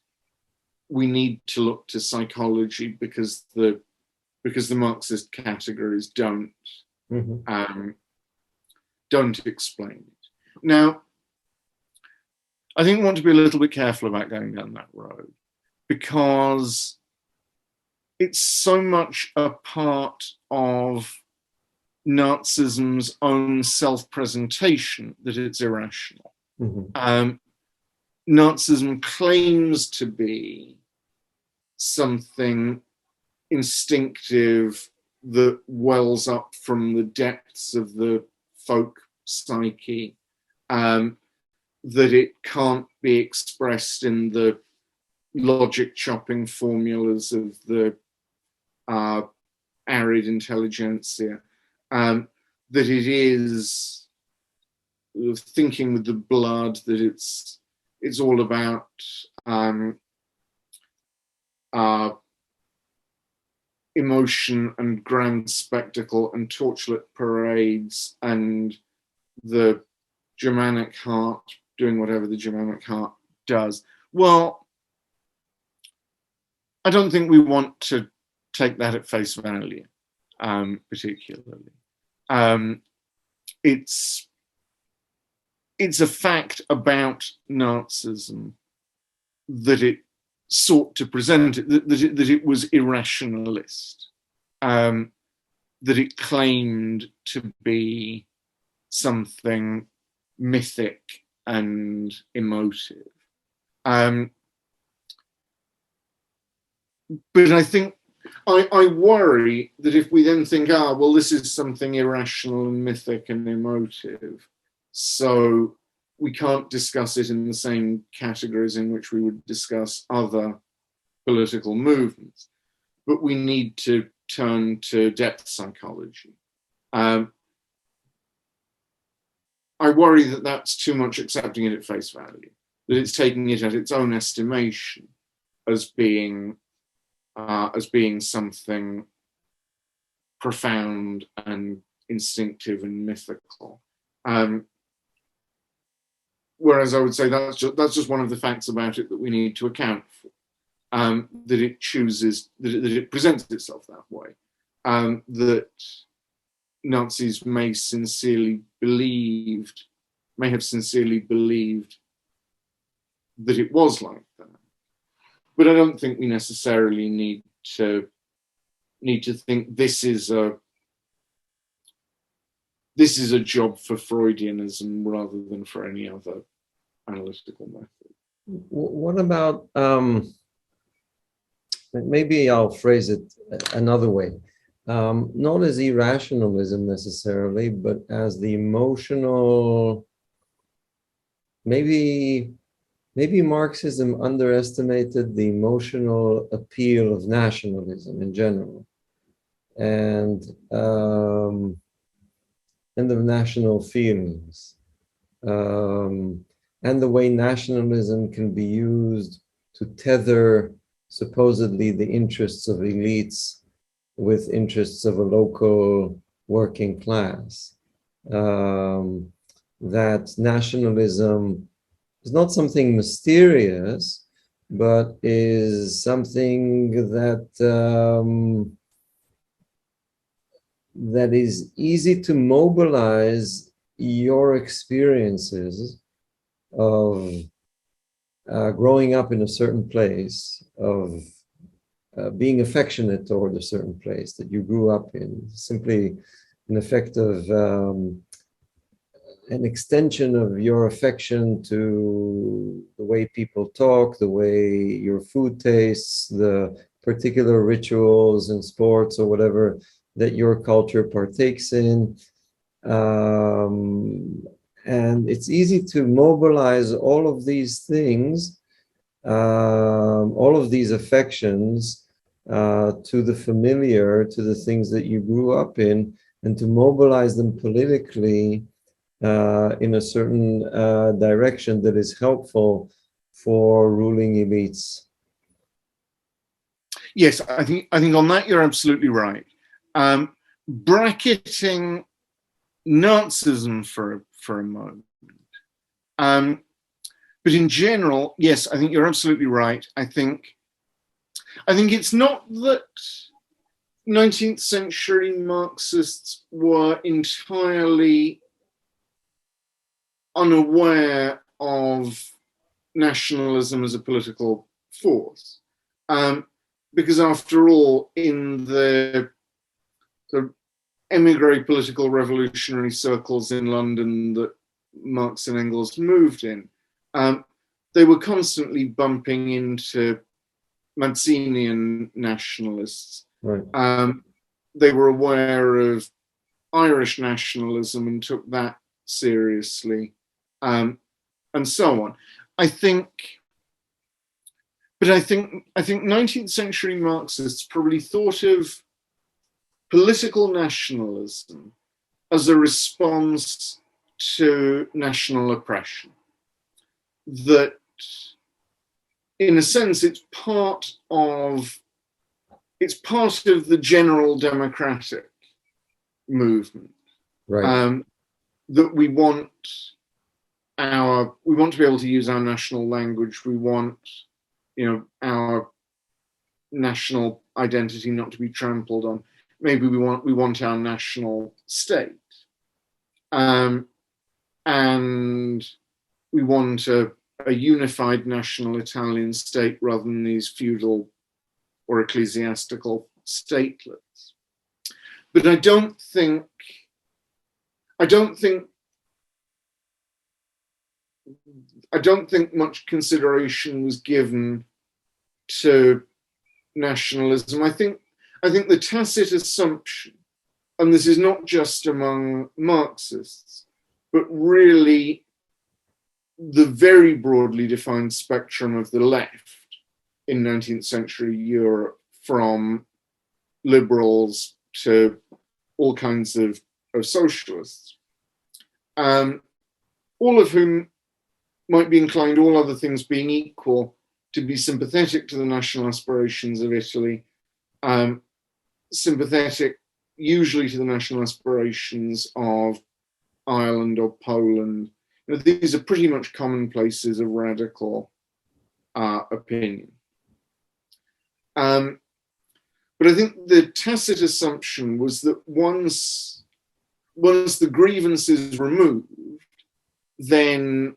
we need to look to psychology because the Marxist categories don't explain it. Now, I think we want to be a little bit careful about going down that road, because it's so much a part of Nazism's own self-presentation that it's irrational. Nazism claims to be something instinctive that wells up from the depths of the folk psyche, that it can't be expressed in the logic chopping formulas of the arid intelligentsia, that it is thinking with the blood, that it's all about emotion and grand spectacle and torchlit parades and the Germanic heart doing whatever the Germanic heart does. Well, I don't think we want to take that at face value, particularly. It's a fact about Nazism that it sought to present it, that it was irrationalist, that it claimed to be something mythic and emotive. But I think I worry that if we then think, well, this is something irrational and mythic and emotive, so we can't discuss it in the same categories in which we would discuss other political movements, but we need to turn to depth psychology. I worry that that's too much accepting it at face value, that it's taking it at its own estimation as being something profound and instinctive and mythical. Whereas I would say that's just one of the facts about it that we need to account for, that it chooses, that it presents itself that way, that Nazis may have sincerely believed that it was like that. But I don't think we necessarily need to think this is a job for Freudianism rather than for any other analytical method. What about, maybe I'll phrase it another way, not as irrationalism necessarily, but as the emotional, maybe Marxism underestimated the emotional appeal of nationalism in general, and of national feelings, and the way nationalism can be used to tether supposedly the interests of elites with interests of a local working class. That nationalism is not something mysterious, but is something that that is easy to mobilize your experiences of growing up in a certain place, of being affectionate toward a certain place that you grew up in, simply an effect of an extension of your affection to the way people talk, the way your food tastes, the particular rituals and sports or whatever that your culture partakes in. And it's easy to mobilize all of these things, all of these affections to the familiar, to the things that you grew up in, and to mobilize them politically in a certain direction that is helpful for ruling elites. Yes, I think on that you're absolutely right. Bracketing Nazism for a moment, but in general, yes, I think you're absolutely right. I think it's not that 19th century Marxists were entirely unaware of nationalism as a political force, because after all, in the emigre political revolutionary circles in London that Marx and Engels moved in, they were constantly bumping into Mazzinian nationalists. Right. They were aware of Irish nationalism and took that seriously, and so on. I think 19th century Marxists probably thought of political nationalism as a response to national oppression. That, in a sense, it's part of the general democratic movement. Right. That we want we want to be able to use our national language. We want, our national identity not to be trampled on. Maybe we want our national state, and we want a unified national Italian state rather than these feudal or ecclesiastical statelets. But I don't think much consideration was given to nationalism. I think the tacit assumption, and this is not just among Marxists, but really the very broadly defined spectrum of the left in 19th century Europe, from liberals to all kinds of socialists, all of whom might be inclined, all other things being equal, to be sympathetic to the national aspirations of Italy, sympathetic usually to the national aspirations of Ireland or Poland. These are pretty much commonplaces of radical opinion. But I think the tacit assumption was that once the grievance is removed, then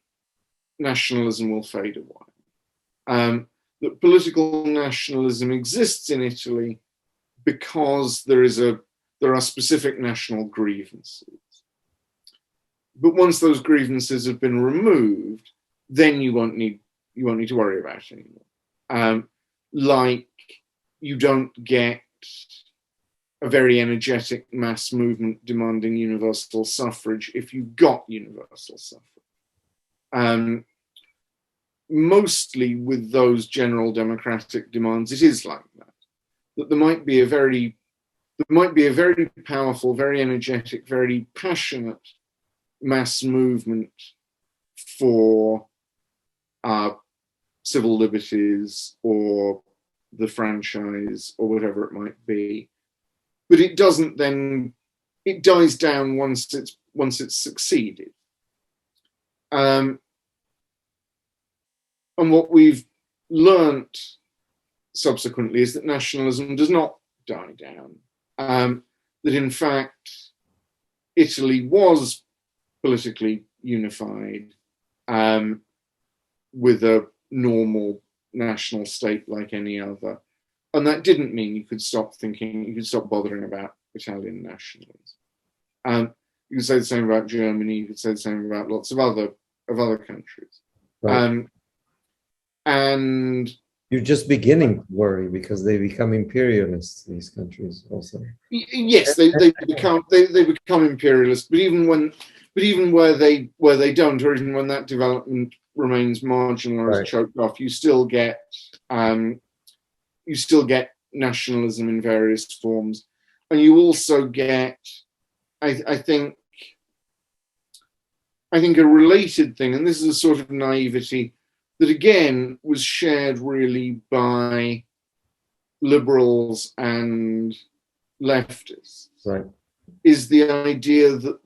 nationalism will fade away. That political nationalism exists in Italy because there are specific national grievances. But once those grievances have been removed, then you won't need to worry about it anymore. Like, you don't get a very energetic mass movement demanding universal suffrage if you've got universal suffrage. Mostly with those general democratic demands, it is like that. That there might be a very powerful, very energetic, very passionate mass movement for civil liberties or the franchise or whatever it might be, but it dies down once it's succeeded. And what we've learnt subsequently is that nationalism does not die down. That in fact, Italy was politically unified with a normal national state like any other. And that didn't mean you could stop bothering about Italian nationalism. You could say the same about Germany, you could say the same about lots of other countries. Right. And you're just beginning to worry because they become imperialists, these countries also. Yes, they become imperialist, but even where they don't, or even when that development remains marginal or is choked off, you still get nationalism in various forms, and you also get, I think a related thing, and this is a sort of naivety that again was shared really by liberals and leftists, right, is the idea that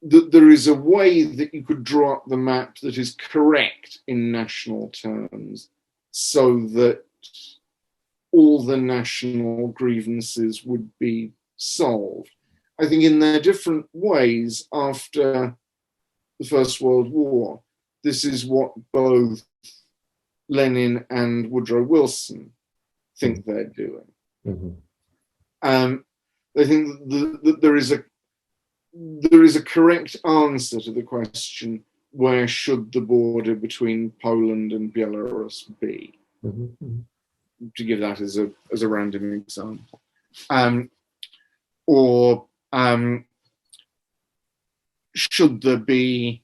there is a way that you could draw up the map that is correct in national terms so that all the national grievances would be solved. I think in their different ways after the First World War, this is what both Lenin and Woodrow Wilson think they're doing. Mm-hmm. They think that there is a correct answer to the question, where should the border between Poland and Belarus be? Mm-hmm. To give that as a random example. Or should there be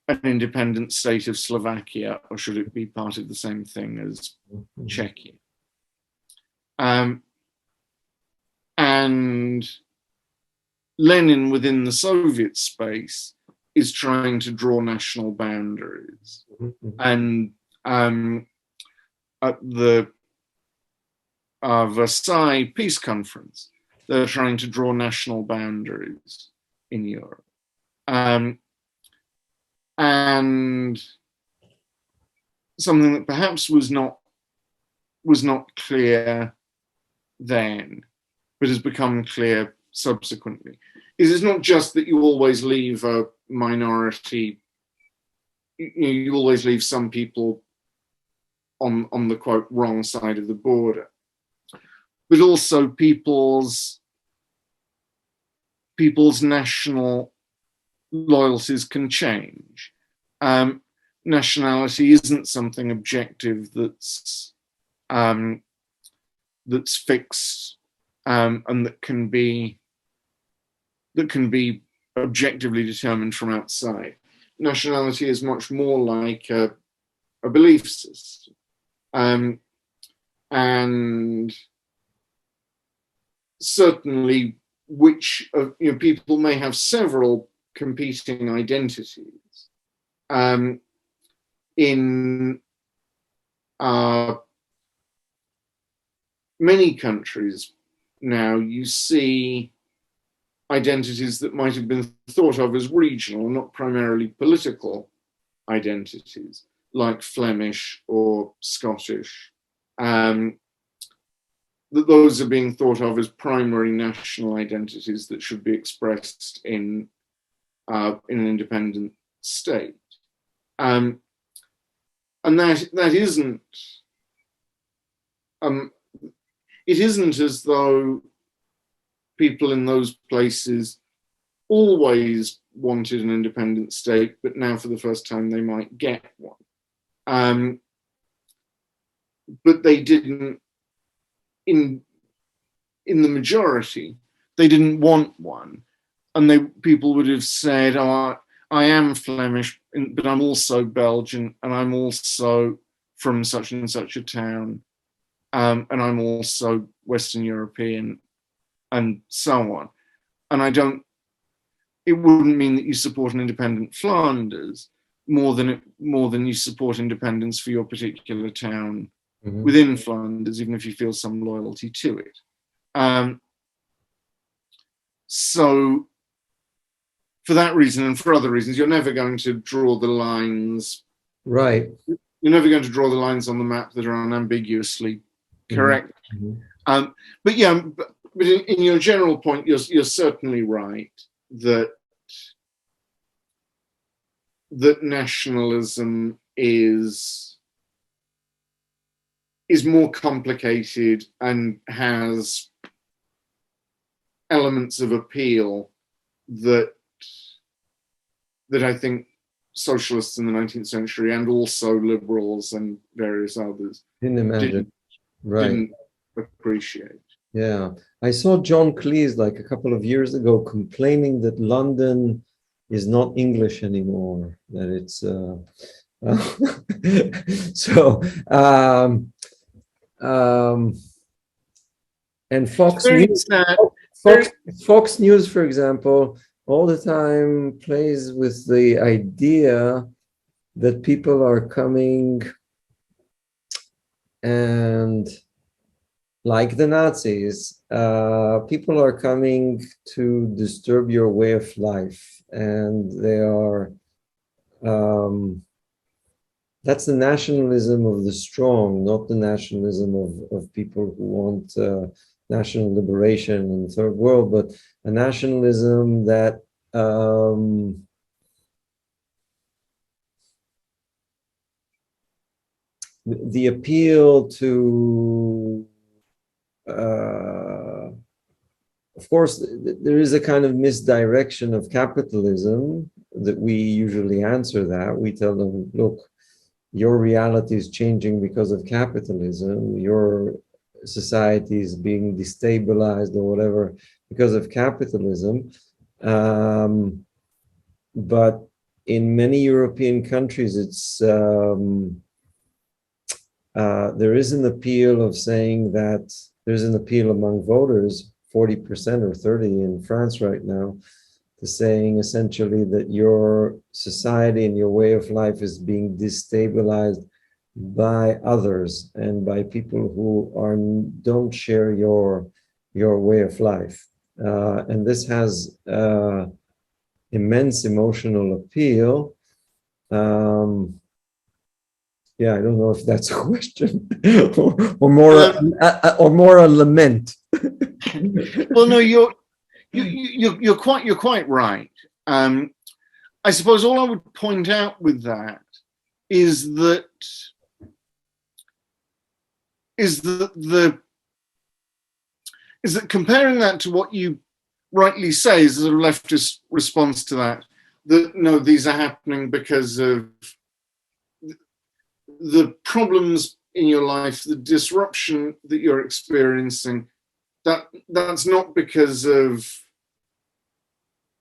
an independent state of Slovakia, or should it be part of the same thing as Czechia? And Lenin within the Soviet space is trying to draw national boundaries. And at the Versailles Peace Conference, they're trying to draw national boundaries in Europe. and something that perhaps was not clear then, but has become clear subsequently, is it's not just that you always leave a minority, you always leave some people on the quote wrong side of the border, but also people's national loyalties can change. Nationality isn't something objective that's fixed and that can be objectively determined from outside. Nationality is much more like a belief system, and certainly which people may have several competing identities. In many countries now, you see identities that might have been thought of as regional, not primarily political identities, like Flemish or Scottish, that those are being thought of as primary national identities that should be expressed in an independent state. And that isn't, it isn't as though people in those places always wanted an independent state, but now for the first time they might get one. But they didn't, in the majority, they didn't want one. And people would have said, oh, I am Flemish, but I'm also Belgian, and I'm also from such and such a town, and I'm also Western European, and so on. And it wouldn't mean that you support an independent Flanders more than you support independence for your particular town within Flanders, even if you feel some loyalty to it. So for that reason and for other reasons, you're never going to draw the lines. Right. You're never going to draw the lines on the map that are unambiguously correct. But yeah, but in your general point, you're certainly right that nationalism is more complicated and has elements of appeal that I think socialists in the 19th century and also liberals and various others didn't appreciate. Yeah, I saw John Cleese like a couple of years ago complaining that London is not English anymore, that it's so and Fox News, for example, all the time plays with the idea that people are coming and, like the Nazis, people are coming to disturb your way of life, and they are, that's the nationalism of the strong, not the nationalism of people who want national liberation in the third world, but a nationalism that the appeal to, of course, there is a kind of misdirection of capitalism that we usually answer that. We tell them, look, your reality is changing because of capitalism. Your society is being destabilized or whatever because of capitalism. But in many European countries, it's there is an appeal of saying that there's an appeal among voters, 40% or 30% in France right now, to saying essentially that your society and your way of life is being destabilized by others and by people who don't share your way of life. And this has immense emotional appeal. Yeah, I don't know if that's a question or more a lament. Well, no, you're quite right. I suppose all I would point out with that is that comparing that to what you rightly say is a leftist response to that no, these are happening because of the problems in your life, the disruption that you're experiencing. That's not because of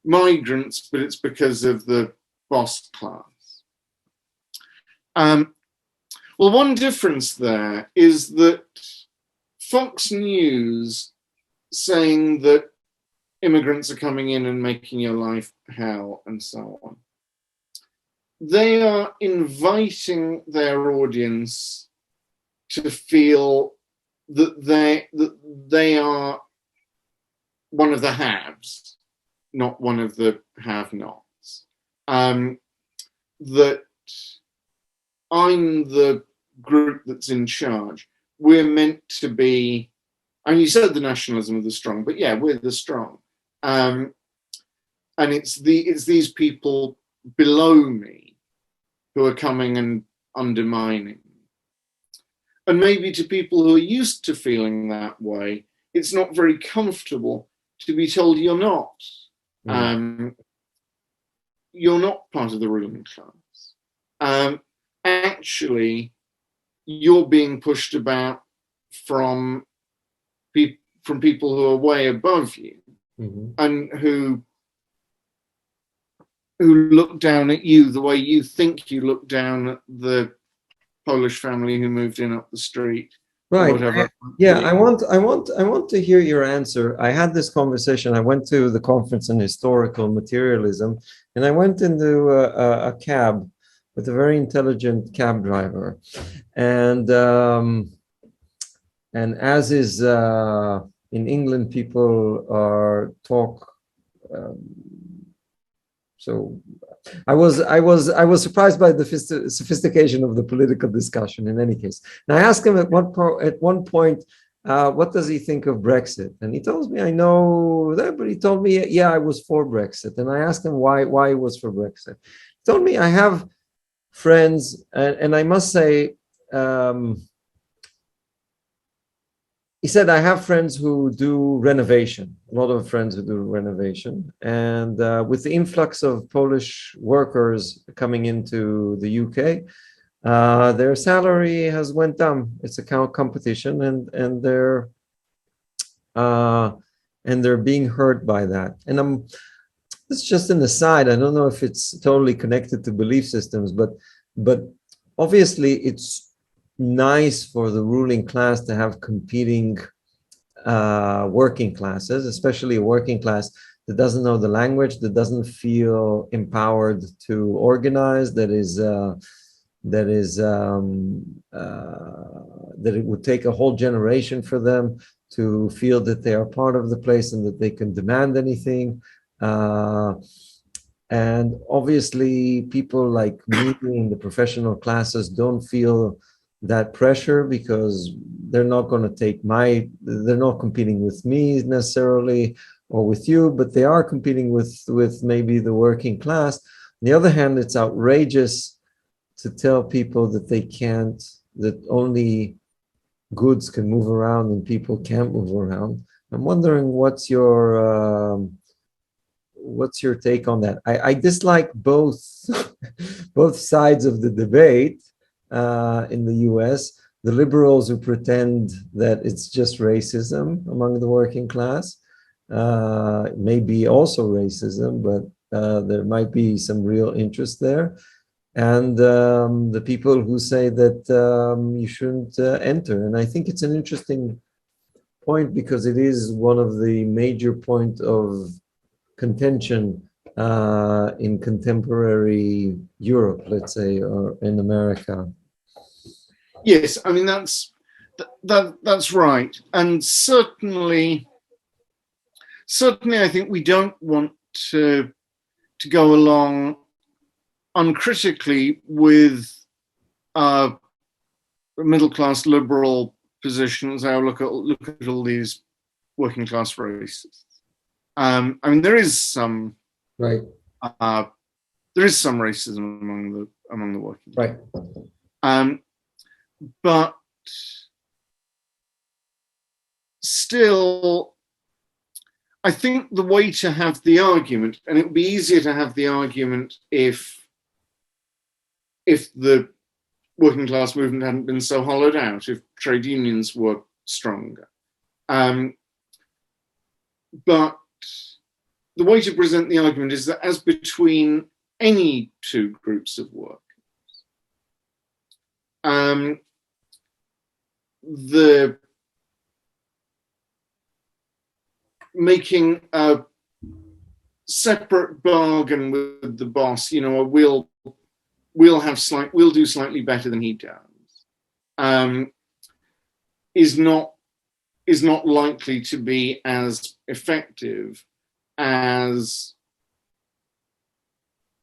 migrants, but it's because of the boss class. Well, one difference there is that Fox News saying that immigrants are coming in and making your life hell and so on, they are inviting their audience to feel that they are one of the haves, not one of the have-nots. That I'm the group that's in charge. We're meant to be, and you said the nationalism of the strong, but yeah, we're the strong. And it's these people below me who are coming and undermining. And maybe to people who are used to feeling that way, it's not very comfortable to be told you're not. You're not part of the ruling class. Actually, you're being pushed about from people who are way above you, and who look down at you the way you think you look down at the Polish family who moved in up the street. Right. I want to hear your answer. I had this conversation. I went to the conference on historical materialism, and I went into a cab with a very intelligent cab driver, and as is in England, people talk. So I was surprised by the sophistication of the political discussion. In any case, and I asked him at one point, what does he think of Brexit? And he tells me, I know that, but he told me, yeah, I was for Brexit. And I asked him why he was for Brexit. He told me, I have friends, and I must say, he said, I have friends who do renovation, a lot of friends who do renovation. And with the influx of Polish workers coming into the UK, their salary has went down. It's a competition, and they're being hurt by that. And it's just an aside. I don't know if it's totally connected to belief systems, but obviously it's nice for the ruling class to have competing working classes, especially a working class that doesn't know the language, that doesn't feel empowered to organize, that it would take a whole generation for them to feel that they are part of the place and that they can demand anything. And obviously people like me in the professional classes don't feel that pressure, because they're not going to they're not competing with me necessarily or with you, but they are competing with maybe the working class. On the other hand, it's outrageous to tell people that that only goods can move around and people can't move around. I'm wondering what's your take on that? I dislike both sides of the debate. In the US, the liberals who pretend that it's just racism among the working class, maybe also racism, but there might be some real interest there. And the people who say that you shouldn't enter. And I think it's an interesting point, because it is one of the major points of contention in contemporary Europe, let's say, or in America. Yes, I mean that's right, and certainly, I think we don't want to go along uncritically with middle-class liberal positions. I look at all these working-class racists. I mean, there is some right. There is some racism among the working. Right. But still, I think the way to have the argument, and it would be easier to have the argument if the working class movement hadn't been so hollowed out, if trade unions were stronger. But the way to present the argument is that as between any two groups of workers, the making a separate bargain with the boss, we'll do slightly better than he does, is not likely to be as effective as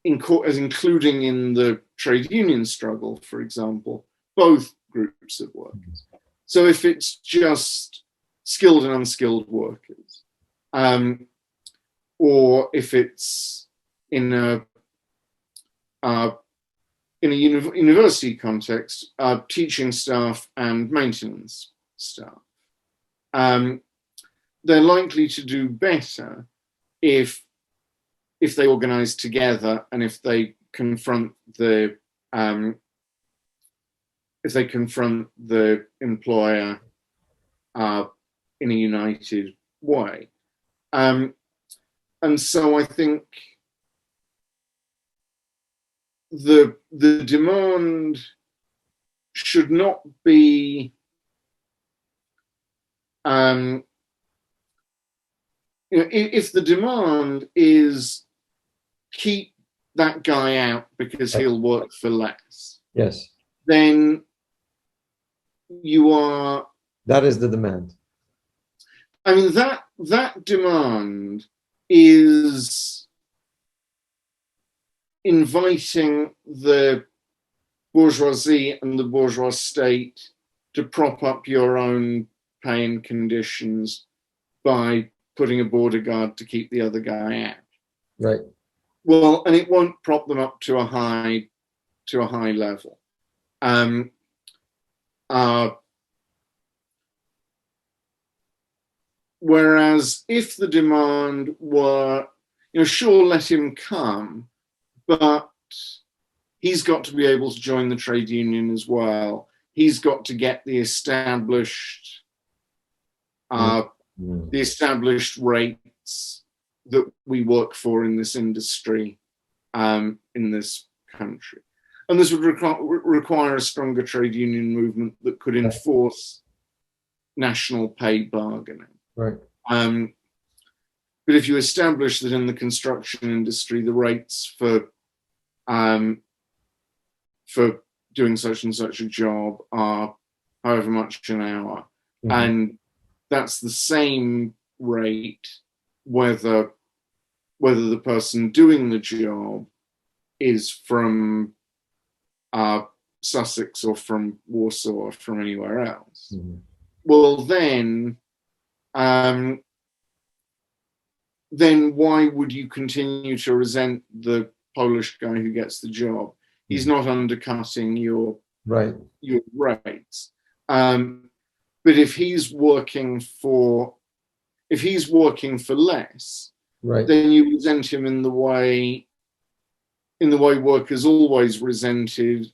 including in the trade union struggle, for example, both groups of workers. So if it's just skilled and unskilled workers, or if it's in a university context, teaching staff and maintenance staff, they're likely to do better if they organize together and if they confront the employer in a united way. And so I think the demand should not be if the demand is keep that guy out because he'll work for less. Yes. Then that is the demand. I mean, that demand is inviting the bourgeoisie and the bourgeois state to prop up your own pay and conditions by putting a border guard to keep the other guy out. Right. Well, and it won't prop them up to a high level. Whereas if the demand were, sure, let him come, but he's got to be able to join the trade union as well. He's got to get the established rates that we work for in this industry, in this country. And this would require a stronger trade union movement that could enforce national pay bargaining. Right. But if you establish that in the construction industry, the rates for doing such and such a job are however much an hour, and that's the same rate whether the person doing the job is from Sussex or from Warsaw or from anywhere else. Well, then why would you continue to resent the Polish guy who gets the job? He's not undercutting your rates. But if he's working for less, then you resent him in the way workers always resented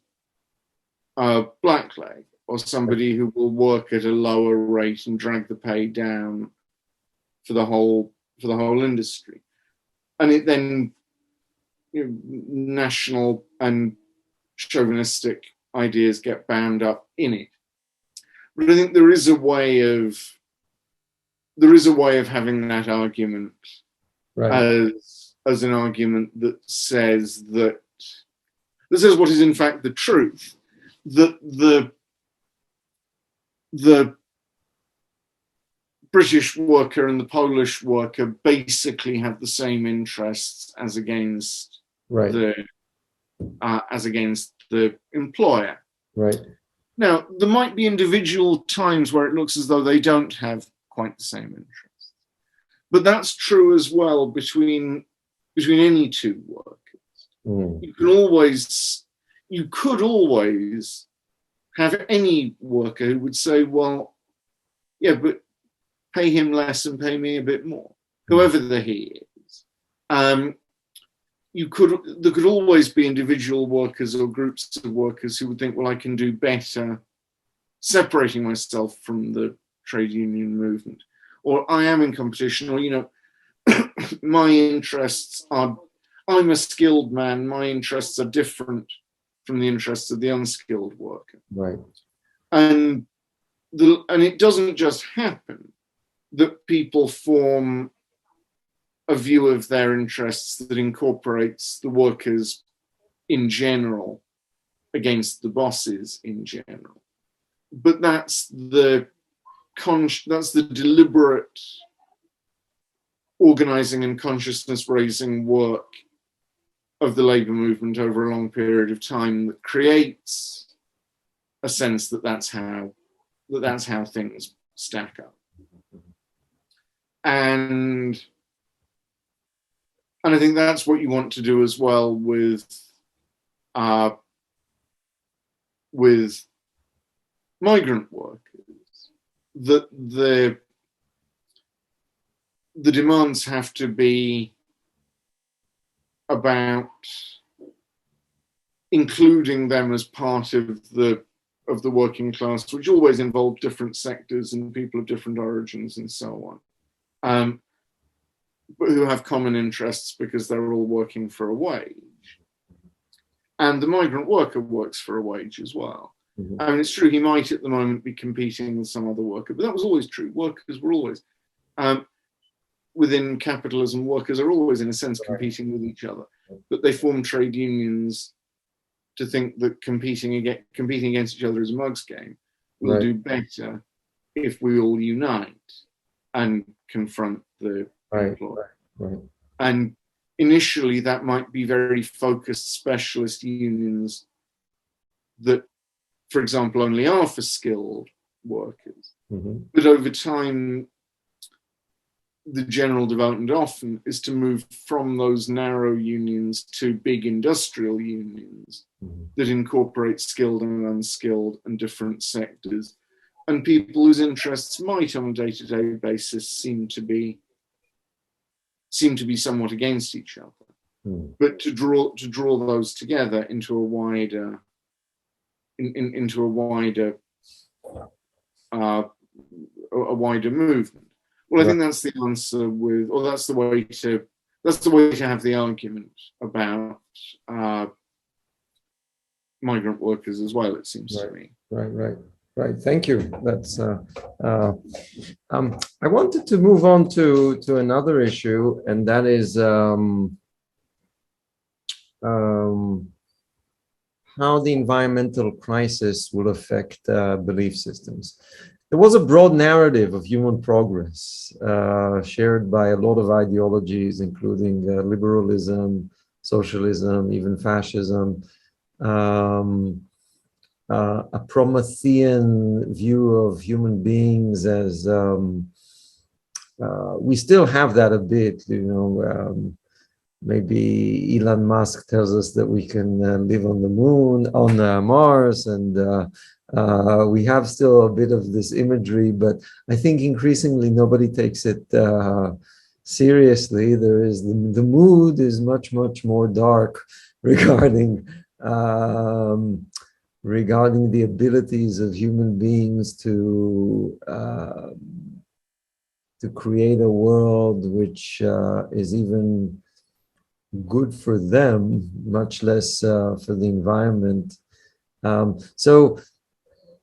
blackleg, or somebody who will work at a lower rate and drag the pay down for the whole industry. And it then, national and chauvinistic ideas get bound up in it. But I think there is a way of having that argument as an argument that says what is in fact the truth, that the British worker and the Polish worker basically have the same interests as against the as against the employer. Right. Now, there might be individual times where it looks as though they don't have quite the same interests, but that's true as well between any two workers. You could always have any worker who would say, well, yeah, but pay him less and pay me a bit more, whoever the he is. There could always be individual workers or groups of workers who would think, well, I can do better separating myself from the trade union movement, or I am in competition, or, my interests are, I'm a skilled man, my interests are different from the interests of the unskilled worker. Right. And it doesn't just happen that people form a view of their interests that incorporates the workers in general against the bosses in general. But that's the deliberate organizing and consciousness raising work of the labor movement over a long period of time that creates a sense that that's how things stack up. And I think that's what you want to do as well with migrant workers. That the demands have to be about including them as part of the working class, which always involve different sectors and people of different origins and so on, but who have common interests because they're all working for a wage. And the migrant worker works for a wage as well. Mm-hmm. I mean, it's true he might at the moment be competing with some other worker, but that was always true. Workers were always, within capitalism, workers are always, in a sense, competing with each other. But they form trade unions to think that competing against each other is a mug's game. We'll do better if we all unite and confront the employer. Right. And initially, that might be very focused specialist unions that, for example, only are for skilled workers. Mm-hmm. But over time, the general development often is to move from those narrow unions to big industrial unions that incorporate skilled and unskilled and different sectors, and people whose interests might on a day-to-day basis seem to be somewhat against each other. But to draw those together into a wider movement. Well, I think that's the answer that's the way to have the argument about migrant workers as well, it seems to me. Right. Thank you. That's I wanted to move on to another issue, and that is how the environmental crisis will affect belief systems. There was a broad narrative of human progress shared by a lot of ideologies, including liberalism, socialism, even fascism, a Promethean view of human beings as we still have that a bit, maybe Elon Musk tells us that we can live on the moon, on Mars, and we have still a bit of this imagery, but I think increasingly nobody takes it seriously. There is the mood is much more dark regarding the abilities of human beings to create a world which is even good for them, much less for the environment. So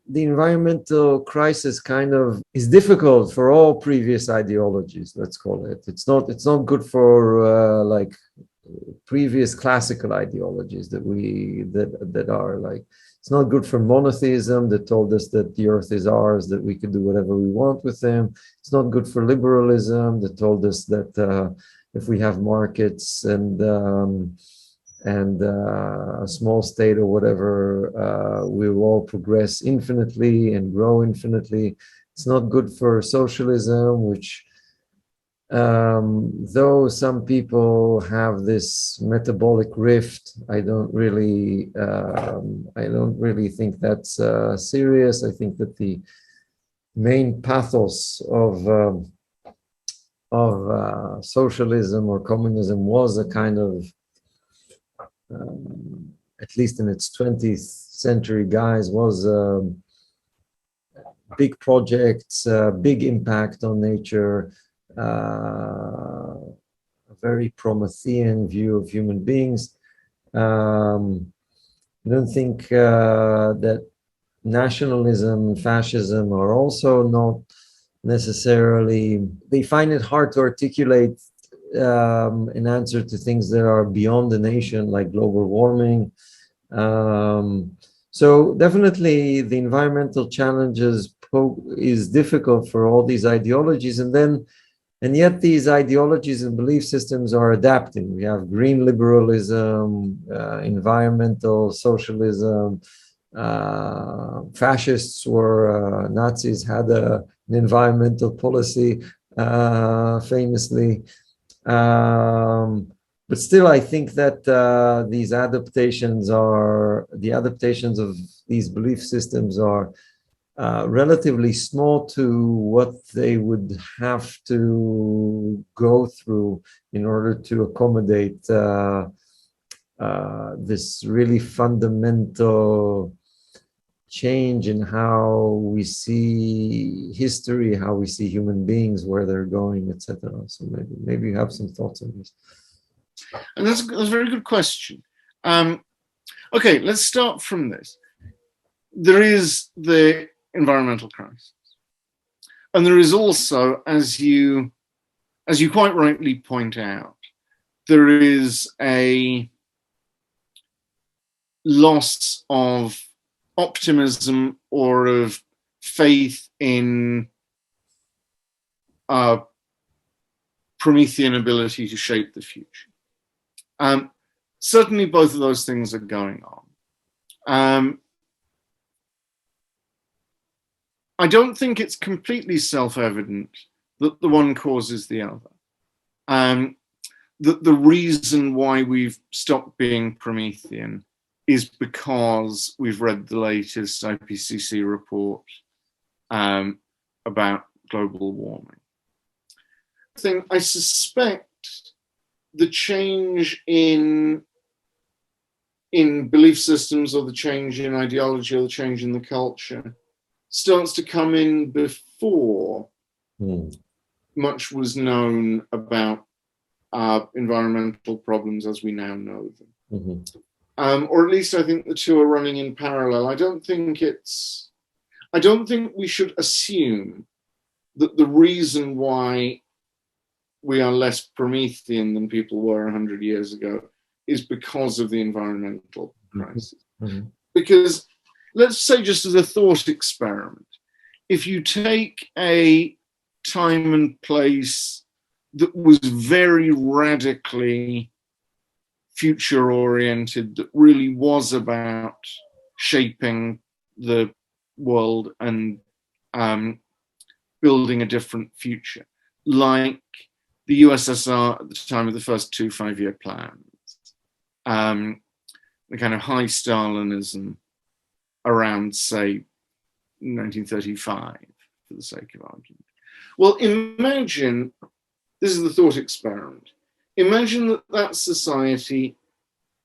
the environmental crisis kind of is difficult for all previous ideologies, let's call it. It's not good for like previous classical ideologies that are like, it's not good for monotheism that told us that the earth is ours, that we can do whatever we want with them. It's not good for liberalism that told us that if we have markets and and a small state or whatever, we will all progress infinitely and grow infinitely. It's not good for socialism, which, though some people have this metabolic rift, I don't really think that's serious. I think that the main pathos of socialism or communism was a kind of, at least in its 20th century guise, was big projects, big impact on nature, a very Promethean view of human beings. I don't think that nationalism and fascism are also not necessarily, they find it hard to articulate an answer to things that are beyond the nation, like global warming. So definitely the environmental challenges is difficult for all these ideologies, and yet these ideologies and belief systems are adapting. We have green liberalism, environmental socialism, fascists or Nazis had an environmental policy, famously. But still, I think that the adaptations of these belief systems are relatively small to what they would have to go through in order to accommodate this really fundamental change in how we see history, how we see human beings, where they're going, etc. So maybe you have some thoughts on this. And that's a very good question. Okay, let's start from this. There is the environmental crisis, and there is also, as you quite rightly point out, there is a loss of optimism or of faith in Promethean ability to shape the future. Certainly both of those things are going on. I don't think it's completely self-evident that the one causes the other. The reason why we've stopped being Promethean is because we've read the latest IPCC report about global warming. I suspect the change in belief systems, or the change in ideology, or the change in the culture starts to come in before much was known about environmental problems as we now know them. Mm-hmm. Or at least I think the two are running in parallel. I don't think we should assume that the reason why we are less Promethean than people were 100 years ago is because of the environmental crisis. Mm-hmm. Because let's say, just as a thought experiment, if you take a time and place that was very radically future-oriented, that really was about shaping the world and building a different future, like the USSR at the time of the first two 5-year plans, the kind of high Stalinism around, say, 1935, for the sake of argument. Well, imagine, this is the thought experiment, imagine that that society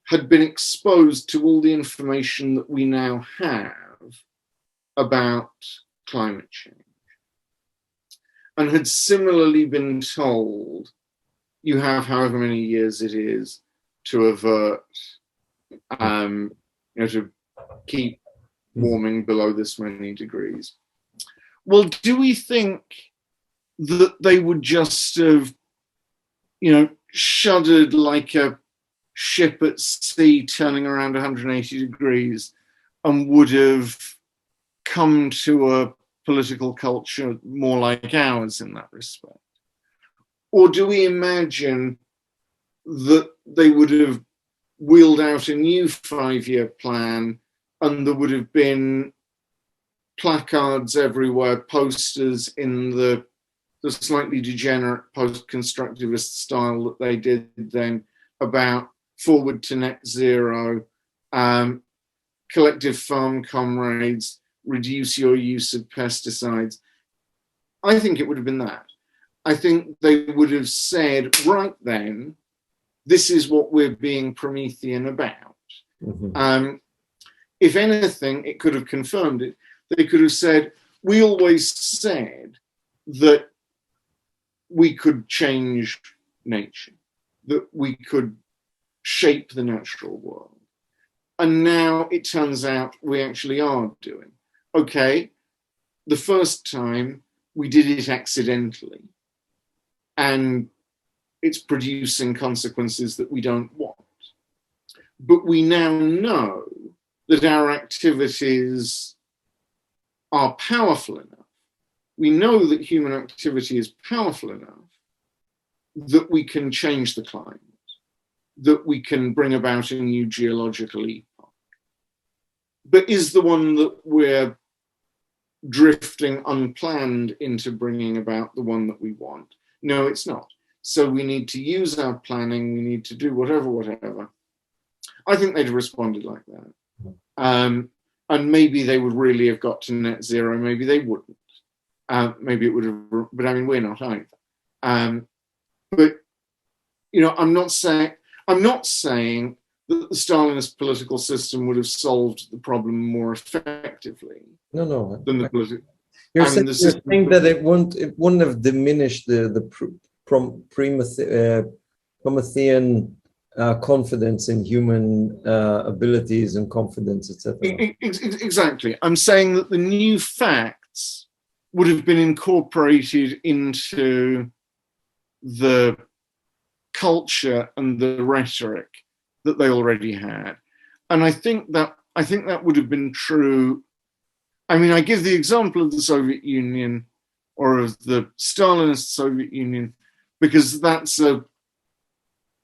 had been exposed to all the information that we now have about climate change, and had similarly been told, you have however many years it is to avert, to keep warming below this many degrees. Well, do we think that they would just have, shuddered like a ship at sea turning around 180 degrees and would have come to a political culture more like ours in that respect? Or do we imagine that they would have wheeled out a new 5-year plan, and there would have been placards everywhere, posters in the slightly degenerate post-constructivist style that they did then about forward to net zero, collective farm comrades, reduce your use of pesticides. I think it would have been that. I think they would have said right then, this is what we're being Promethean about. If anything, it could have confirmed it. They could have said, we always said that we could change nature, that we could shape the natural world. And now it turns out we actually are doing. Okay, the first time we did it accidentally, and it's producing consequences that we don't want. But we now know that our activities are powerful enough. We know that human activity is powerful enough that we can change the climate, that we can bring about a new geological epoch. But is the one that we're drifting unplanned into bringing about the one that we want? No, it's not. So we need to use our planning, we need to do whatever. I think they'd have responded like that. And maybe they would really have got to net zero, maybe they wouldn't. Maybe it would have, but I mean, we're not either. But, you know, I'm not saying that the Stalinist political system would have solved the problem more effectively. No. Than the political. You're saying that it wouldn't have diminished the Promethean confidence in human abilities and confidence, etc. Exactly. I'm saying that the new facts would have been incorporated into the culture and the rhetoric that they already had. And I think that would have been true. I mean, I give the example of the Soviet Union or of the Stalinist Soviet Union because that's a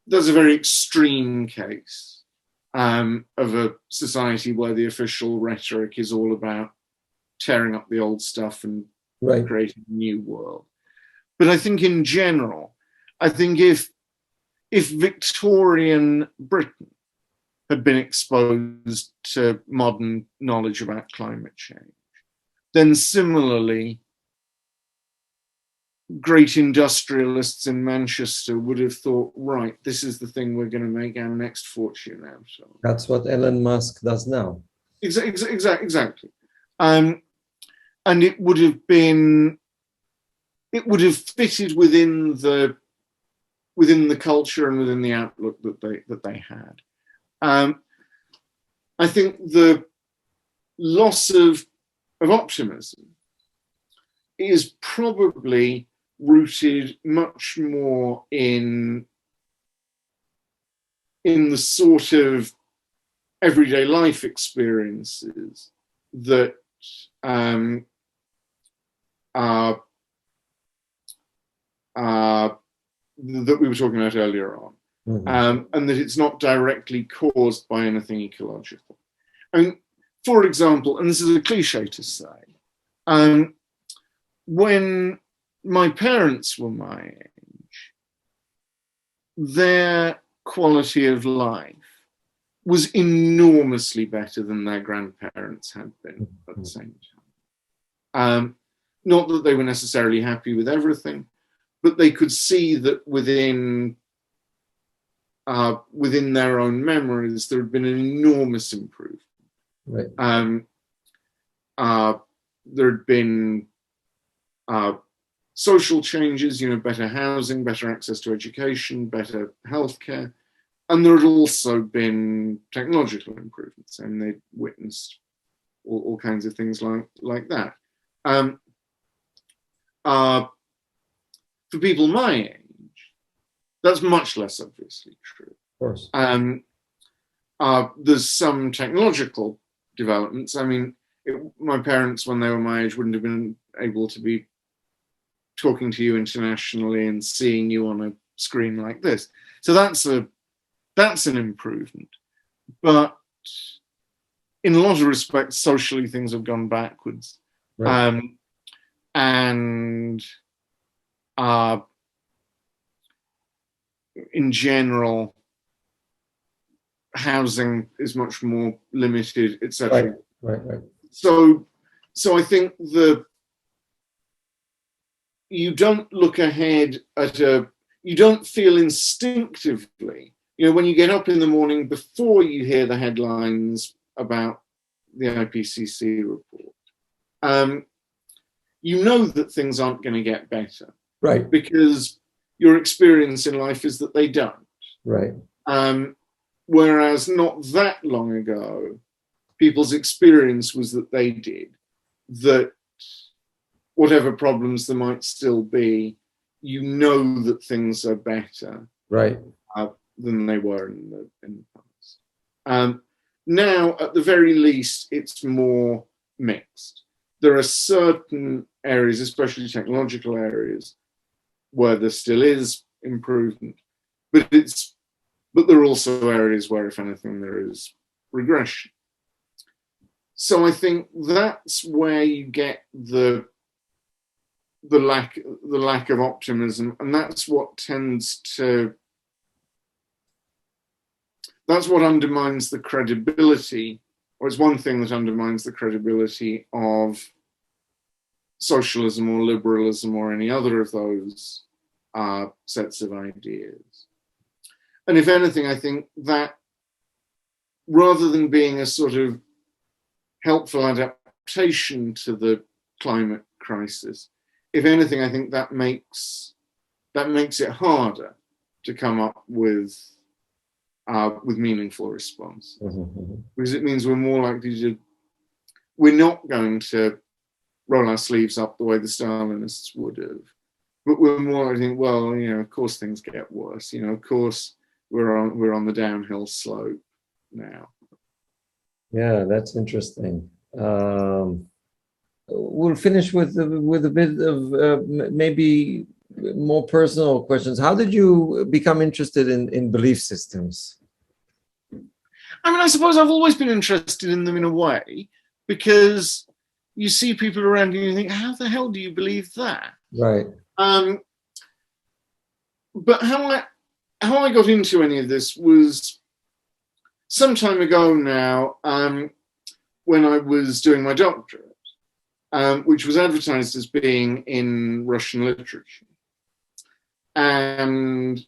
very extreme case of a society where the official rhetoric is all about tearing up the old stuff and creating a new world. But I think in general, I think if Victorian Britain had been exposed to modern knowledge about climate change, then similarly, great industrialists in Manchester would have thought, right, this is the thing we're going to make our next fortune out of. That's what Elon Musk does now. Exactly. And it would have fitted within the culture and within the outlook that they had. I think the loss of optimism is probably rooted much more in the sort of everyday life experiences that that we were talking about earlier on. And that it's not directly caused by anything ecological. I mean, for example, and this is a cliche to say, when my parents were my age, their quality of life was enormously better than their grandparents had been at the same time. Not that they were necessarily happy with everything, but they could see that within their own memories, there had been an enormous improvement. Right. There had been social changes, better housing, better access to education, better healthcare, and there had also been technological improvements, and they'd witnessed all kinds of things like that. For people my age, that's much less obviously true. Of course. There's some technological developments. I mean, my parents, when they were my age, wouldn't have been able to be talking to you internationally and seeing you on a screen like this. So that's a that's an improvement. But in a lot of respects, socially, things have gone backwards. Right. And in general, housing is much more limited, etc. Right. So I think you don't look ahead at you don't feel instinctively, when you get up in the morning before you hear the headlines about the IPCC report, you know that things aren't going to get better. Right. Because your experience in life is that they don't. Right. Whereas not that long ago, people's experience was that they did, that whatever problems there might still be, you know that things are better, right, than they were in the past. Now, at the very least, it's more mixed. There are certain areas, especially technological areas, where there still is improvement, but there are also areas where, if anything, there is regression. So I think that's where you get the lack of optimism, and that's what undermines the credibility, or it's one thing that undermines the credibility of socialism or liberalism or any other of those sets of ideas. And if anything, I think that rather than being a sort of helpful adaptation to the climate crisis, if anything, I think that makes it harder to come up with meaningful response, because it means we're not going to roll our sleeves up the way the Stalinists would have, but we're more likely to think, well, of course things get worse. Of course we're on the downhill slope now. Yeah, that's interesting. We'll finish with a bit of maybe more personal questions. How did you become interested in belief systems? I mean, I suppose I've always been interested in them in a way, because you see people around you and you think, how the hell do you believe that? Right. But how I got into any of this was some time ago now, when I was doing my doctorate, which was advertised as being in Russian literature. And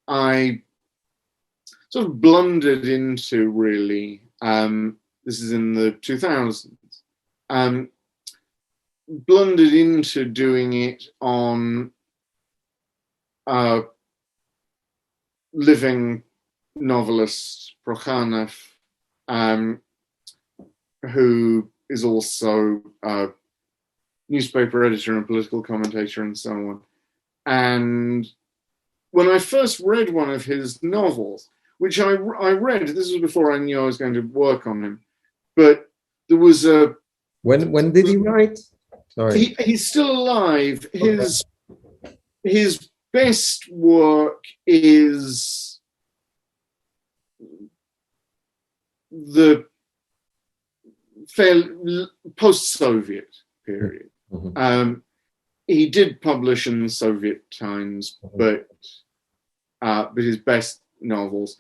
I sort of blundered into, really, this is in the 2000s, blundered into doing it on living novelist Prokhanov, who is also a newspaper editor and political commentator and so on. And when I first read one of his novels, which I read, this was before I knew I was going to work on him, but there was a... When did he write? Sorry. He's still alive. Okay. His best work is the post-Soviet period. He did publish in the Soviet times, but his best novels,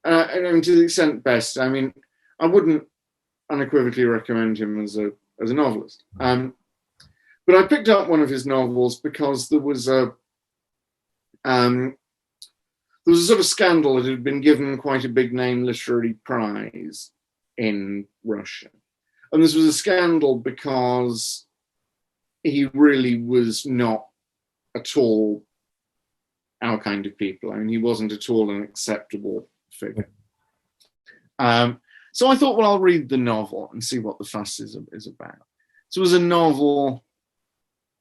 and to the extent best, I mean, I wouldn't unequivocally recommend him as a novelist. But I picked up one of his novels because there was a sort of scandal that had been given quite a big name literary prize in Russia. And this was a scandal because he really was not at all our kind of people. I mean, he wasn't at all an acceptable figure. So I thought, well, I'll read the novel and see what the Fascism is about. So it was a novel,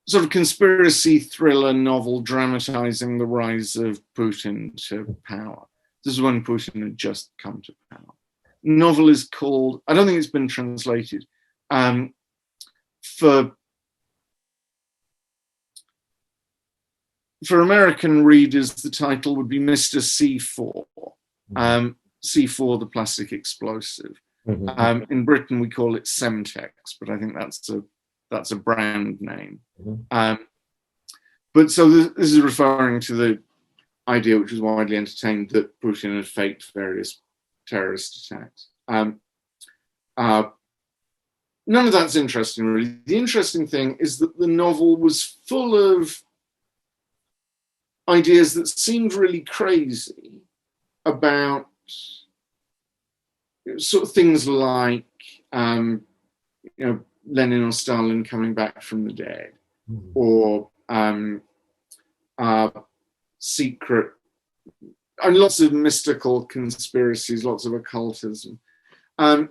sort of conspiracy thriller novel, dramatizing the rise of Putin to power. This is when Putin had just come to power. The novel is called, I don't think it's been translated, for American readers, the title would be Mr. C4. C4, the plastic explosive. In Britain, we call it Semtex, but I think that's a brand name. But so this is referring to the idea, which was widely entertained, that Putin had faked various terrorist attacks. None of that's interesting, really. The interesting thing is that the novel was full of ideas that seemed really crazy about sort of things like, Lenin or Stalin coming back from the dead, or secret, and lots of mystical conspiracies, lots of occultism. And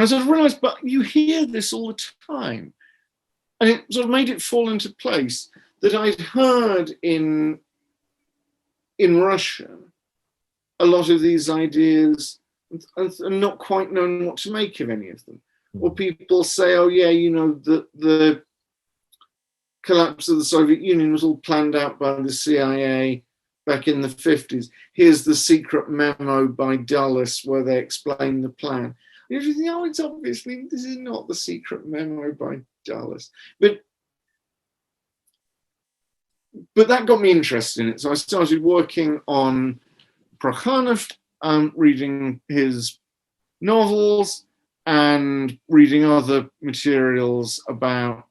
I sort of realized, but you hear this all the time. And it sort of made it fall into place that I'd heard in Russia a lot of these ideas and not quite known what to make of any of them. Or people say, oh yeah, the collapse of the Soviet Union was all planned out by the CIA back in the 50s. Here's the secret memo by Dulles where they explain the plan. You think, oh, it's obviously, this is not the secret memo by Dulles. But that got me interested in it. So I started working on Prokhanov, reading his novels and reading other materials about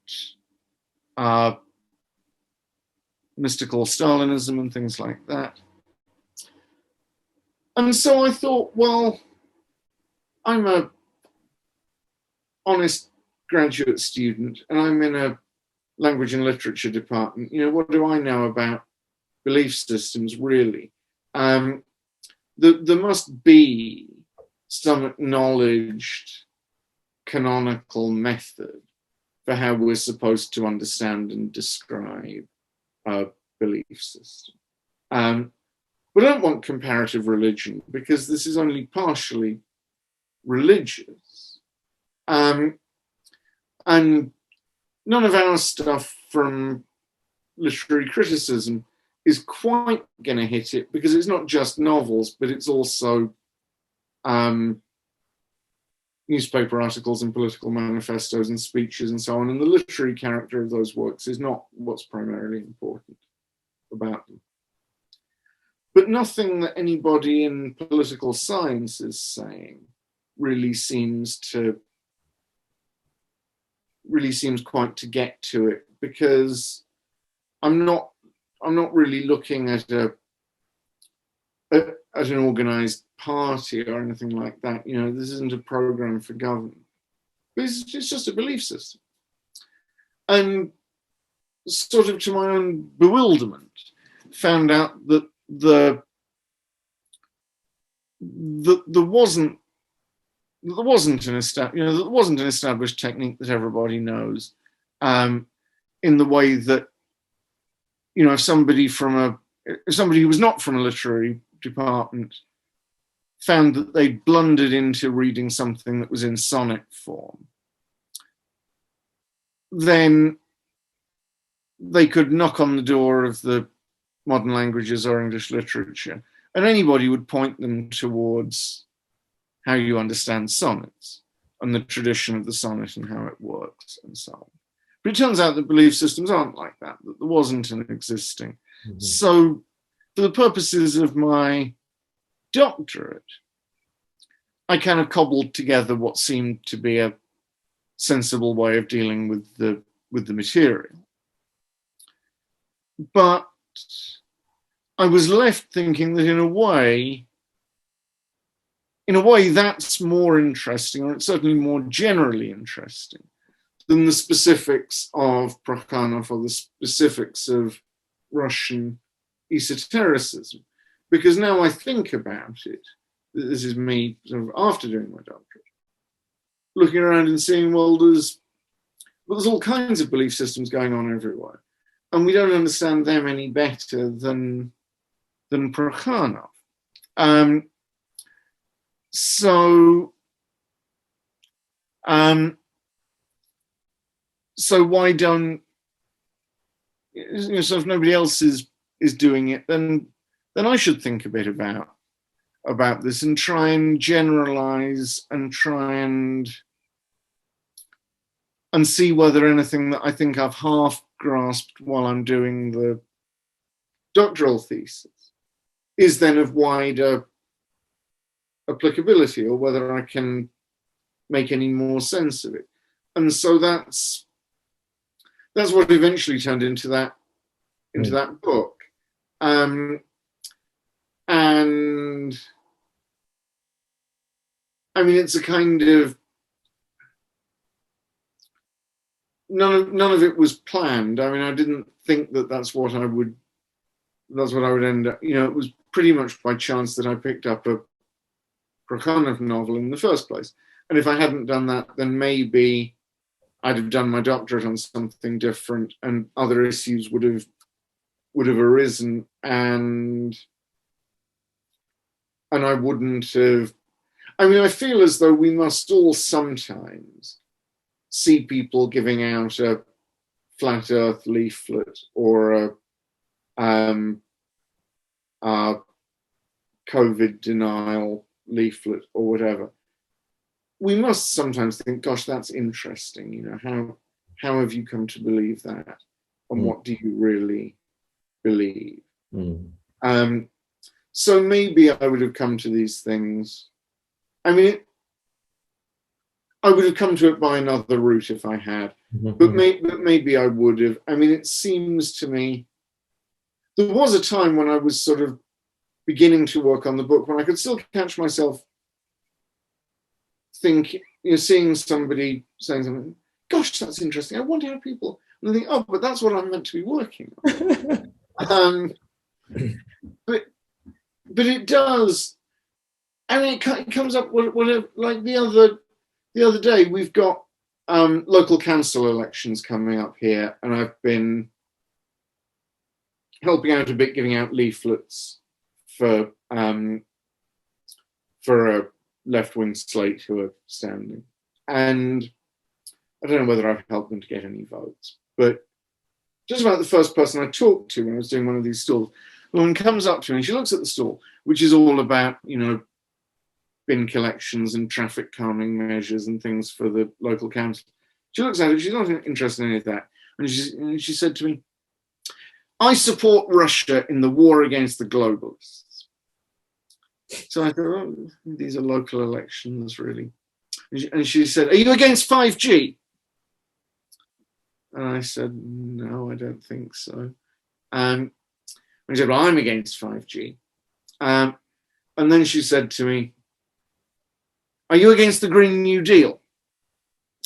mystical Stalinism and things like that. And so I thought, well, I'm a honest graduate student and I'm in a language and literature department. What do I know about belief systems, really? There must be some acknowledged canonical method for how we're supposed to understand and describe a belief system. But I don't want comparative religion because this is only partially religious. And none of our stuff from literary criticism is quite going to hit it because it's not just novels, but it's also newspaper articles and political manifestos and speeches and so on. And the literary character of those works is not what's primarily important about them. But nothing that anybody in political science is saying really seems quite to get to it, because I'm not really looking at an organized party or anything like that. This isn't a program for government. It's just a belief system. And sort of to my own bewilderment, found out that there wasn't an established technique that everybody knows, in the way that, if somebody who was not from a literary department found that they blundered into reading something that was in sonnet form, then they could knock on the door of the modern languages or English literature, and anybody would point them towards how you understand sonnets and the tradition of the sonnet and how it works and so on. But it turns out that belief systems aren't like that there wasn't an existing. Mm-hmm. So for the purposes of my doctorate, I kind of cobbled together what seemed to be a sensible way of dealing with the material. But I was left thinking that in a way that's more interesting, or it's certainly more generally interesting, than the specifics of Prokhanov or the specifics of Russian esotericism. Because now I think about it, this is me sort of after doing my doctorate, looking around and seeing, well, there's all kinds of belief systems going on everywhere, and we don't understand them any better than Prokhanov. So why don't, so if nobody else is doing it, then I should think a bit about about this and try and generalize and try and see whether anything that I think I've half grasped while I'm doing the doctoral thesis is then of wider applicability, or whether I can make any more sense of it. And so that's what eventually turned into that book. And I mean, it's a kind of, none of it was planned. I mean, I didn't think that that's what I would end up, it was pretty much by chance that I picked up a Prokhanov novel in the first place. And if I hadn't done that, then maybe I'd have done my doctorate on something different and other issues would have arisen, and I wouldn't have. I mean, I feel as though we must all sometimes see people giving out a flat earth leaflet or a COVID denial leaflet or whatever. We must sometimes think, gosh, that's interesting. How have you come to believe that? And what do you really believe? So maybe I would have come to these things. I mean, I would have come to it by another route if I had, but maybe I would have. I mean, it seems to me there was a time when I was sort of beginning to work on the book when I could still catch myself seeing somebody saying something, gosh, that's interesting. I wonder how people, and I think, oh, but that's what I'm meant to be working on. But it does. I mean, it comes up whatever. Like the other day, we've got local council elections coming up here, and I've been helping out a bit, giving out leaflets for a left-wing slate who are standing, and I don't know whether I've helped them to get any votes, but just about the first person I talked to when I was doing one of these stalls, a woman comes up to me and she looks at the stall, which is all about, bin collections and traffic calming measures and things for the local council. She looks at it, she's not interested in any of that. And she said to me, I support Russia in the war against the globalists. So I thought, oh, these are local elections, really. And she said, are you against 5G? And I said, no, I don't think so. And she said, well, I'm against 5G. And then she said to me, are you against the Green New Deal?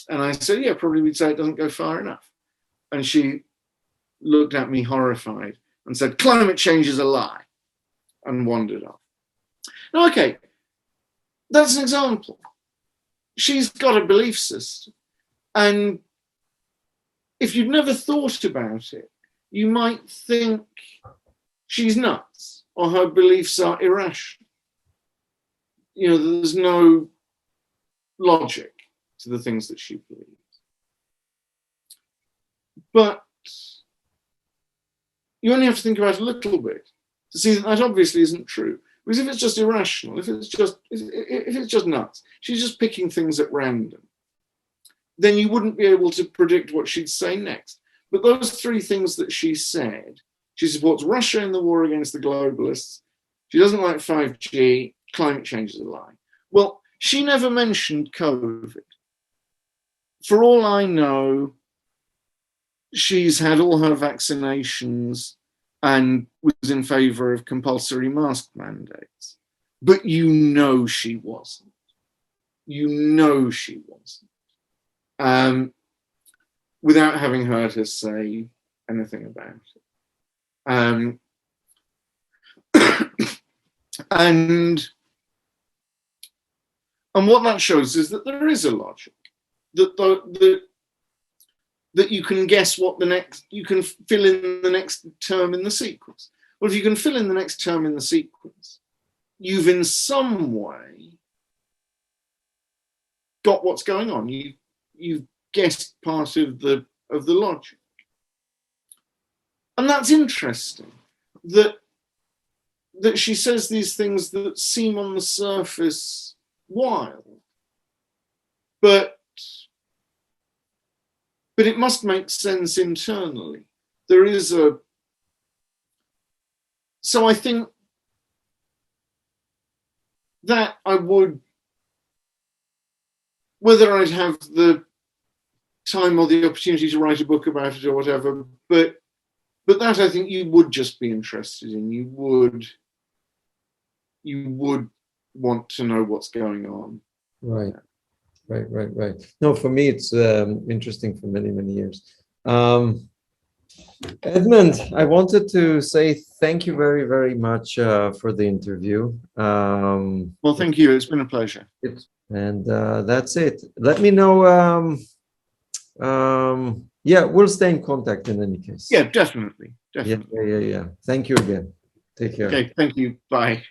And I said, yeah, probably we'd say it doesn't go far enough. And she looked at me horrified and said, climate change is a lie, and wandered off. Now, okay, that's an example. She's got a belief system. And if you'd never thought about it, you might think she's nuts or her beliefs are irrational. There's no logic to the things that she believes. But you only have to think about it a little bit to see that obviously isn't true. Because if it's just irrational, if it's just nuts, she's just picking things at random, then you wouldn't be able to predict what she'd say next. But those three things that she said, she supports Russia in the war against the globalists, she doesn't like 5G, climate change is a lie. Well, she never mentioned COVID. For all I know, she's had all her vaccinations and was in favour of compulsory mask mandates. But she wasn't. She wasn't. Without having heard her say anything about it. And what that shows is that there is a logic, that you can guess you can fill in the next term in the sequence. Well, if you can fill in the next term in the sequence, you've in some way got what's going on. You've guessed part of the logic. And that's interesting, that that she says these things that seem on the surface wild, but it must make sense internally. There is a, so I think that I would, whether I'd have the time or the opportunity to write a book about it or whatever, but that I think you would just be interested in. You would want to know what's going on. Right. No, for me, it's interesting for many, many years. Edmund, I wanted to say thank you very, very much for the interview. Well, thank you. It's been a pleasure. And that's it. Let me know. Yeah, we'll stay in contact in any case. Yeah, definitely. Yeah. Thank you again. Take care. Okay, thank you. Bye.